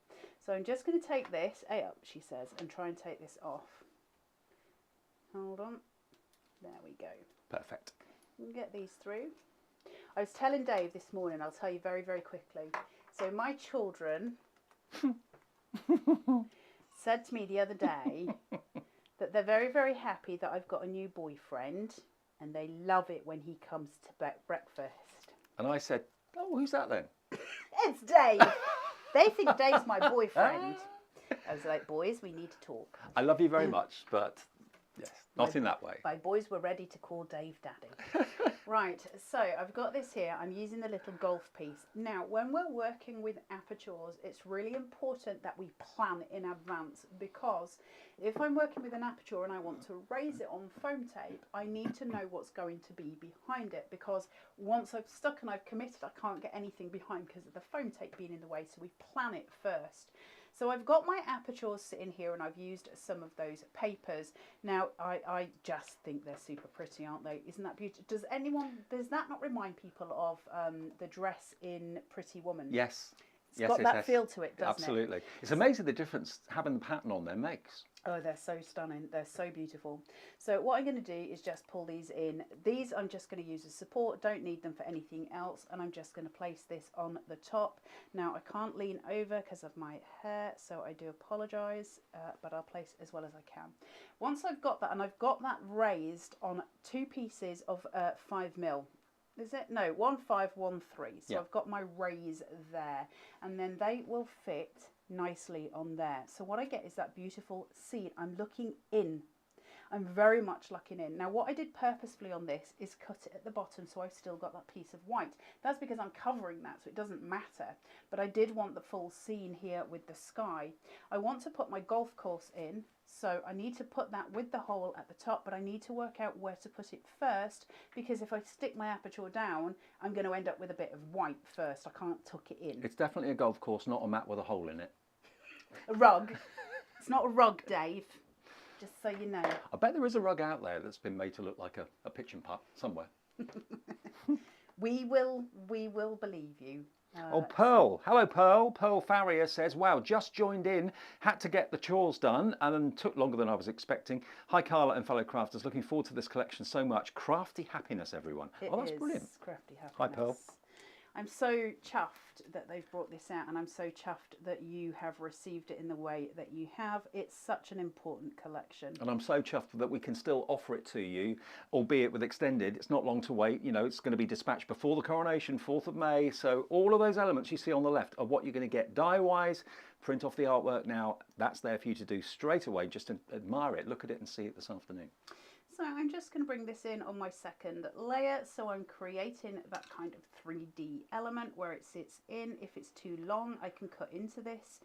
So I'm just going to take this, up, she says, and try and take this off. Hold on. There we go. Perfect. We'll get these through. I was telling Dave this morning, I'll tell you very, very quickly. So my children said to me the other day that they're very, very happy that I've got a new boyfriend, and they love it when he comes to breakfast. And I said, oh, who's that then? It's Dave. They think Dave's my boyfriend. I was like, boys, we need to talk. I love you very much, but yes, not in that way. My boys were ready to call Dave Daddy. Right, so I've got this here. I'm using the little golf piece. Now, when we're working with apertures, it's really important that we plan in advance, because if I'm working with an aperture and I want to raise it on foam tape, I need to know what's going to be behind it, because once I've stuck and I've committed, I can't get anything behind because of the foam tape being in the way, so we plan it first. So I've got my apertures sitting here, and I've used some of those papers. Now, I just think they're super pretty, aren't they? Isn't that beautiful? Does that not remind people of the dress in Pretty Woman? Yes. It's got that feel to it, doesn't it? Absolutely. It's amazing the difference having the pattern on there makes. Oh, they're so stunning. They're so beautiful. So what I'm going to do is just pull these in. These I'm just going to use as support. Don't need them for anything else. And I'm just going to place this on the top. Now, I can't lean over because of my hair, so I do apologise, but I'll place it as well as I can. Once I've got that, and I've got that raised on 2 pieces of 5mm. Is it? No, 1513. So yeah. I've got my raise there, and then they will fit nicely on there. So what I get is that beautiful scene. I'm looking in. I'm very much looking in. Now, what I did purposefully on this is cut it at the bottom, so I've still got that piece of white. That's because I'm covering that, so it doesn't matter. But I did want the full scene here with the sky. I want to put my golf course in, so I need to put that with the hole at the top, but I need to work out where to put it first, because if I stick my aperture down, I'm going to end up with a bit of white first. I can't tuck it in. It's definitely a golf course, not a mat with a hole in it. A rug. It's not a rug, Dave. Just so you know. I bet there is a rug out there that's been made to look like a pitch and putt somewhere. We will believe you. Oh, Pearl. Hello, Pearl. Pearl Farrier says, wow, just joined in, had to get the chores done, and then took longer than I was expecting. Hi, Carla and fellow crafters. Looking forward to this collection so much. Crafty happiness, everyone. Oh, that's brilliant. Crafty happiness. Hi, Pearl. I'm so chuffed that they've brought this out, and I'm so chuffed that you have received it in the way that you have. It's such an important collection. And I'm so chuffed that we can still offer it to you, albeit with extended. It's not long to wait. You know, it's going to be dispatched before the coronation, 4th of May. So all of those elements you see on the left are what you're going to get die-wise. Print off the artwork now. That's there for you to do straight away. Just admire it. Look at it and see it this afternoon. So I'm just going to bring this in on my second layer. So I'm creating that kind of 3D element where it sits in. If it's too long, I can cut into this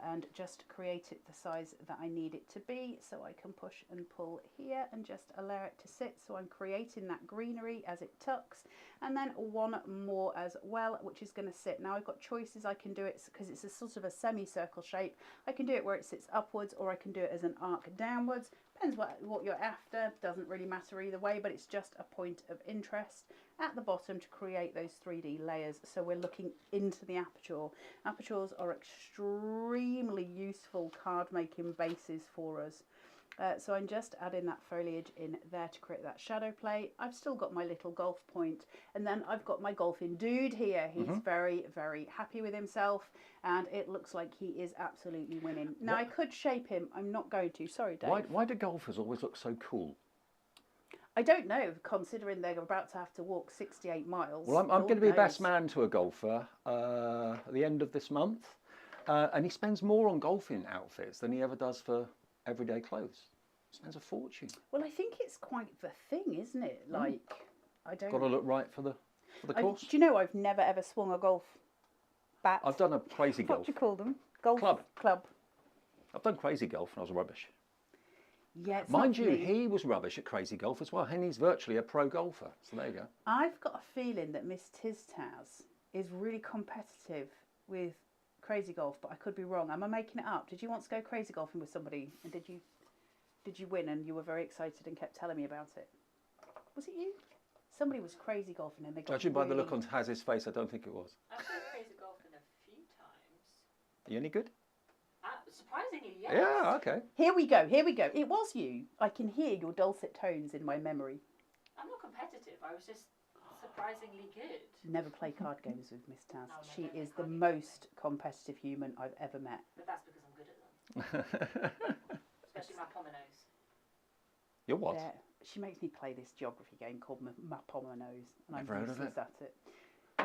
and just create it the size that I need it to be. So I can push and pull here and just allow it to sit. So I'm creating that greenery as it tucks. And then one more as well, which is going to sit. Now I've got choices. I can do it because it's a sort of a semicircle shape. I can do it where it sits upwards, or I can do it as an arc downwards. Depends what you're after. Doesn't really matter either way, but it's just a point of interest at the bottom to create those 3D layers. So we're looking into the aperture. Apertures are extremely useful card making bases for us. So I'm just adding that foliage in there to create that shadow play. I've still got my little golf point, and then I've got my golfing dude here. He's very, very happy with himself, and it looks like he is absolutely winning. Now, I could shape him. I'm not going to. Sorry, Dave. Why do golfers always look so cool? I don't know, considering they're about to have to walk 68 miles. Well, I'm going to be best man to a golfer at the end of this month, and he spends more on golfing outfits than he ever does for everyday clothes. Spends a fortune. Well, I think it's quite the thing, isn't it? Like, I don't. Got to look right for the course. Do you know I've never ever swung a golf bat? I've done a crazy golf. What do you call them? Golf club. Club. I've done crazy golf and I was rubbish. Yeah, it's Mind not you, for me. he was rubbish at Crazy Golf as well, and he's virtually a pro golfer. So there you go. I've got a feeling that Miss Tiztaz is really competitive with Crazy Golf, but I could be wrong. Am I making it up? Did you once go crazy golfing with somebody, and did you win, and you were very excited and kept telling me about it? Was it you? Somebody was crazy golfing and they got Judging by the really... look on Taz's face, I don't think it was. I've played crazy golfing a few times. Are you any good? Surprisingly, yes. Yeah, okay. Here we go, here we go. It was you. I can hear your dulcet tones in my memory. I'm not competitive. I was just surprisingly good. Never play card games with Miss Taz. No, She never is play the card most competitive human I've ever met. But that's because I'm good at them. Especially my pomenos. You're what? Yeah, she makes me play this geography game called Mapomonos, and Never I'm heard of useless it. at it.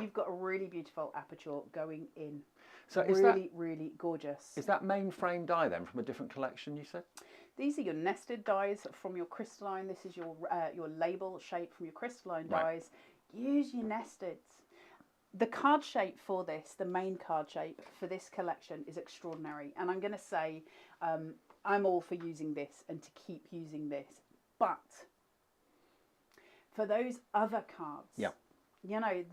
You've got a really beautiful aperture going in. So Really, really gorgeous. is that mainframe die then from a different collection, you said? These are your nested dies from your crystalline. This is your label shape from your crystalline Right. dies. Use your nesteds. The card shape for this, the main card shape for this collection is extraordinary. And I'm going to say I'm all for using this and to keep using this. But for those other cards, Yeah. you know,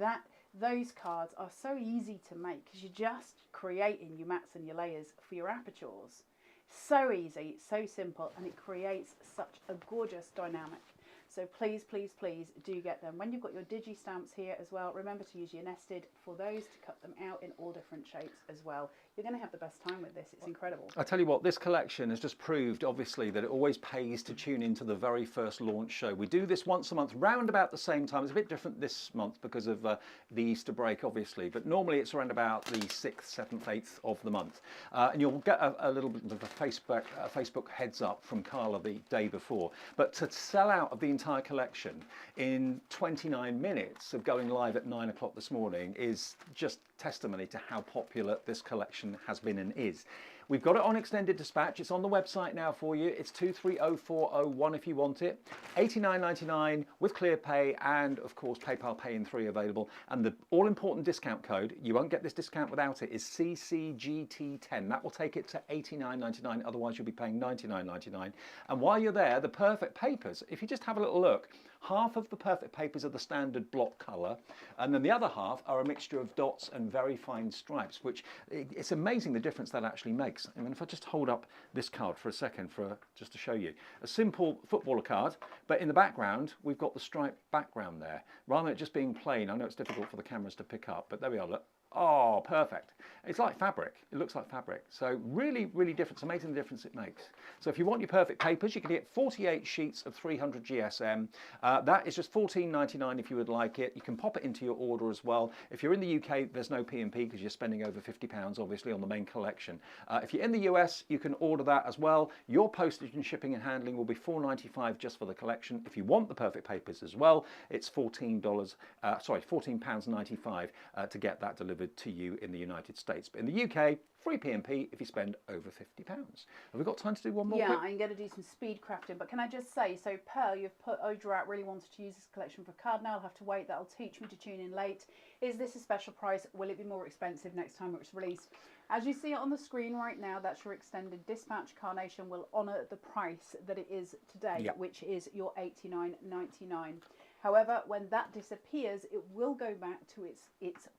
those cards are so easy to make because you're just creating your mats and your layers for your apertures. So easy, so simple, and it creates such a gorgeous dynamic. So please, please, please do get them. When you've got your digi stamps here as well, remember to use your nested for those to cut them out in all different shapes as well. You're going to have the best time with this. It's incredible. I tell you what, this collection has just proved, obviously, that it always pays to tune into the very first launch show. We do this once a month, round about the same time. It's a bit different this month because of the Easter break, obviously, but normally it's around about the 6th, 7th, 8th of the month. And you'll get a little bit of a Facebook heads up from Carla the day before. But to sell out of the entire collection in 29 minutes of going live at 9 o'clock this morning is just testimony to how popular this collection has been and is. We've got it on extended dispatch. It's on the website now for you. It's 230401 if you want it. $89.99 with ClearPay and, of course, PayPal Pay in 3 available. And the all-important discount code, you won't get this discount without it, is CCGT10. That will take it to $89.99. Otherwise, you'll be paying $99.99. And while you're there, the perfect papers, if you just have a little look, half of the perfect papers are the standard block colour, and then the other half are a mixture of dots and very fine stripes, which it's amazing the difference that actually makes. I mean, if I just hold up this card for a second, just to show you, a simple footballer card, but in the background we've got the striped background there, rather than it just being plain. I know it's difficult for the cameras to pick up, but there we are. Look. Oh, perfect. It's like fabric. It looks like fabric. So really, really different. It's amazing the difference it makes. So if you want your perfect papers, you can get 48 sheets of 300 GSM. That is just $14.99 if you would like it. You can pop it into your order as well. If you're in the UK, there's no P&P because you're spending over £50, obviously, on the main collection. If you're in the US, you can order that as well. Your postage and shipping and handling will be $4.95 just for the collection. If you want the perfect papers as well, it's £14.95 to get that delivered to you in the United States. But in the UK, free P&P if you spend over £50. Have we got time to do one more? Yeah, quick? I'm going to do some speed crafting, but can I just say, so Pearl, you've put Odra out, really wanted to use this collection for card now. I'll have to wait. That'll teach me to tune in late. Is this a special price? Will it be more expensive next time it's released? As you see it on the screen right now, that's your extended dispatch. Carnation will honour the price that it is today, Yep. which is your $89.99. However, when that disappears, it will go back to its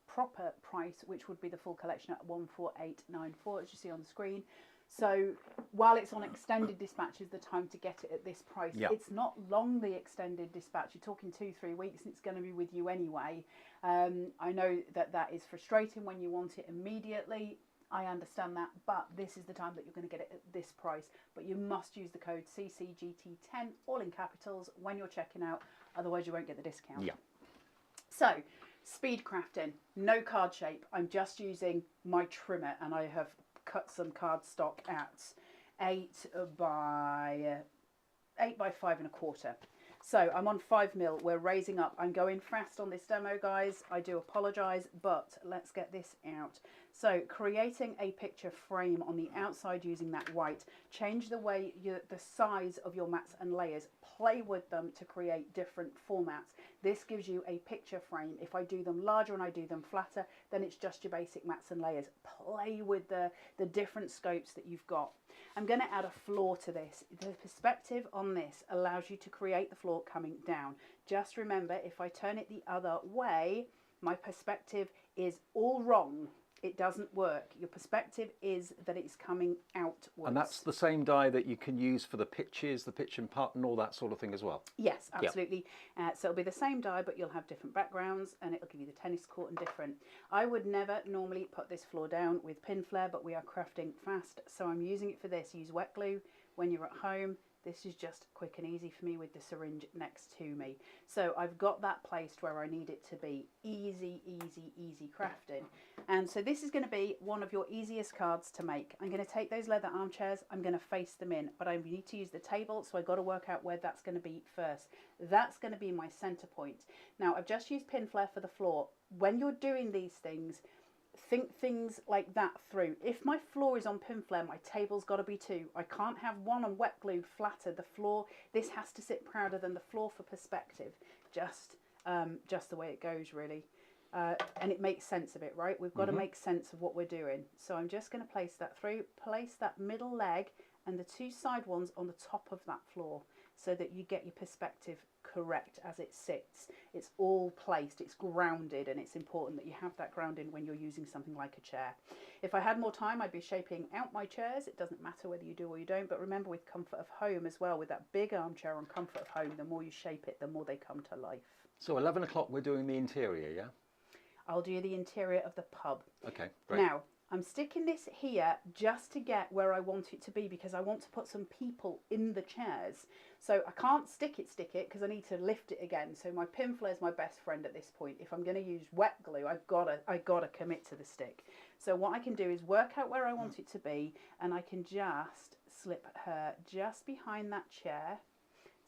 proper price, which would be the full collection at $148.94, as you see on the screen. So while it's on extended dispatch is the time to get it at this price. Yep. It's not long, the extended dispatch. You're talking 2-3 weeks, and it's going to be with you anyway. I know that is frustrating when you want it immediately. I understand that, but this is the time that you're going to get it at this price. But you must use the code CCGT10, all in capitals, when you're checking out. Otherwise, you won't get the discount. Yeah. So, speed crafting, no card shape. I'm just using my trimmer, and I have cut some cardstock at 8 by 5 1/4. So I'm on 5mm. We're raising up. I'm going fast on this demo, guys. I do apologise, but let's get this out. So creating a picture frame on the outside using that white. Change the way the size of your mats and layers. Play with them to create different formats. This gives you a picture frame. If I do them larger and I do them flatter, then it's just your basic mats and layers. Play with the different scopes that you've got. I'm going to add a floor to this. The perspective on this allows you to create the floor coming down. Just remember, if I turn it the other way, my perspective is all wrong. It doesn't work. Your perspective is that it's coming outwards. And that's the same die that you can use for the pitches, the pitch and putt and all that sort of thing as well? Yes, absolutely. Yep. So it'll be the same die, but you'll have different backgrounds and it'll give you the tennis court and different. I would never normally put this floor down with pin flare, but we are crafting fast. So I'm using it for this. Use wet glue when you're at home. This is just quick and easy for me with the syringe next to me. So I've got that placed where I need it to be. Easy, easy, easy crafting. And so this is going to be one of your easiest cards to make. I'm going to take those leather armchairs, I'm going to face them in, but I need to use the table, so I've got to work out where that's going to be first. That's going to be my center point. Now I've just used pin flare for the floor. When you're doing these things, think things like that through. If my floor is on pin flare, my table's got to be 2. I can't have one on wet glue flatter. The floor, this has to sit prouder than the floor for perspective. Just the way it goes, really. And it makes sense of it, right? We've got to make sense of what we're doing. So I'm just going to place that through, place that middle leg and the 2 side ones on the top of that floor so that you get your perspective correct as it sits. It's all placed, it's grounded, and it's important that you have that grounding when you're using something like a chair. If I had more time, I'd be shaping out my chairs. It doesn't matter whether you do or you don't, but remember with comfort of home as well, with that big armchair on comfort of home, the more you shape it, the more they come to life. So 11 o'clock we're doing the interior, yeah? I'll do the interior of the pub. Okay, great. Now, I'm sticking this here just to get where I want it to be because I want to put some people in the chairs. So I can't stick it because I need to lift it again. So my pin flare is my best friend at this point. If I'm going to use wet glue, I've got to commit to the stick. So what I can do is work out where I want it to be, and I can just slip her just behind that chair,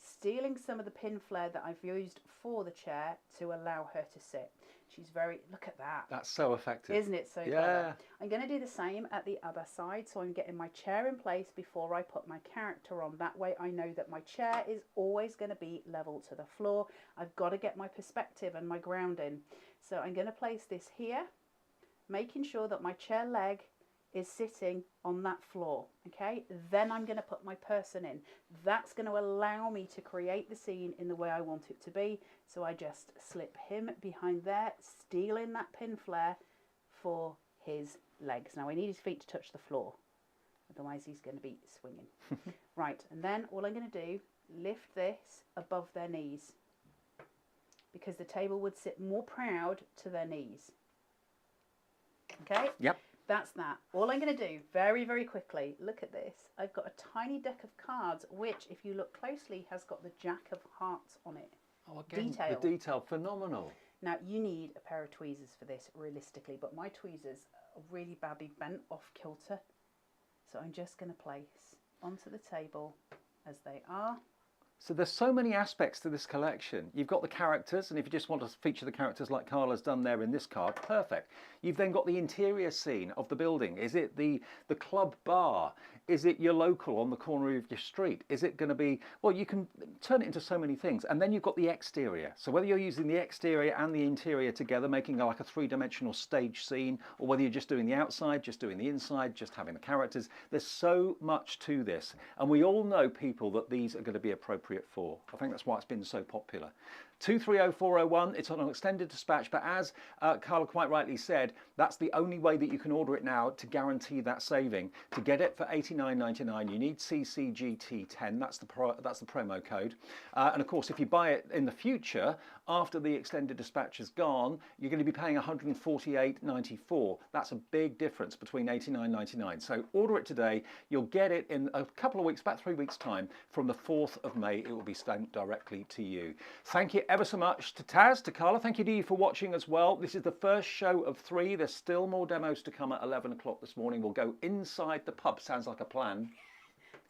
stealing some of the pin flare that I've used for the chair to allow her to sit. She's very, look at that. That's so effective. Isn't it so clever? I'm going to do the same at the other side. So I'm getting my chair in place before I put my character on. That way I know that my chair is always going to be level to the floor. I've got to get my perspective and my grounding. So I'm going to place this here, making sure that my chair leg is sitting on that floor, okay? Then I'm going to put my person in. That's going to allow me to create the scene in the way I want it to be. So I just slip him behind there, stealing that pin flare for his legs. Now I need his feet to touch the floor, otherwise he's going to be swinging. Right, and then all I'm going to do, lift this above their knees, because the table would sit more proud to their knees. Okay? Yep. That's that. All I'm going to do very, very quickly, look at this. I've got a tiny deck of cards, which, if you look closely, has got the Jack of Hearts on it. Oh, again, the detail, phenomenal. Now, you need a pair of tweezers for this, realistically, but my tweezers are really badly bent off kilter. So I'm just going to place onto the table as they are. So there's so many aspects to this collection. You've got the characters, and if you just want to feature the characters like Carla's done there in this card, perfect. You've then got the interior scene of the building. Is it the club bar? Is it your local on the corner of your street? Is it going to be, well, you can turn it into so many things. And then you've got the exterior. So whether you're using the exterior and the interior together, making like a 3-dimensional stage scene, or whether you're just doing the outside, just doing the inside, just having the characters, there's so much to this. And we all know people that these are going to be appropriate for. I think that's why it's been so popular. 230401, it's on an extended dispatch, but as Carla quite rightly said, that's the only way that you can order it now to guarantee that saving. To get it for $89.99, you need CCGT10, that's the promo code. And of course, if you buy it in the future, after the extended dispatch is gone, you're going to be paying $148.94. That's a big difference between $89.99. So order it today. You'll get it in a couple of weeks, about 3 weeks' time. From the 4th of May, it will be sent directly to you. Thank you ever so much to Taz, to Carla. Thank you to you for watching as well. This is the first show of 3. There's still more demos to come at 11 o'clock this morning. We'll go inside the pub. Sounds like a plan.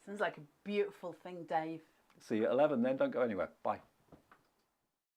Sounds like a beautiful thing, Dave. See you at 11 then. Don't go anywhere. Bye.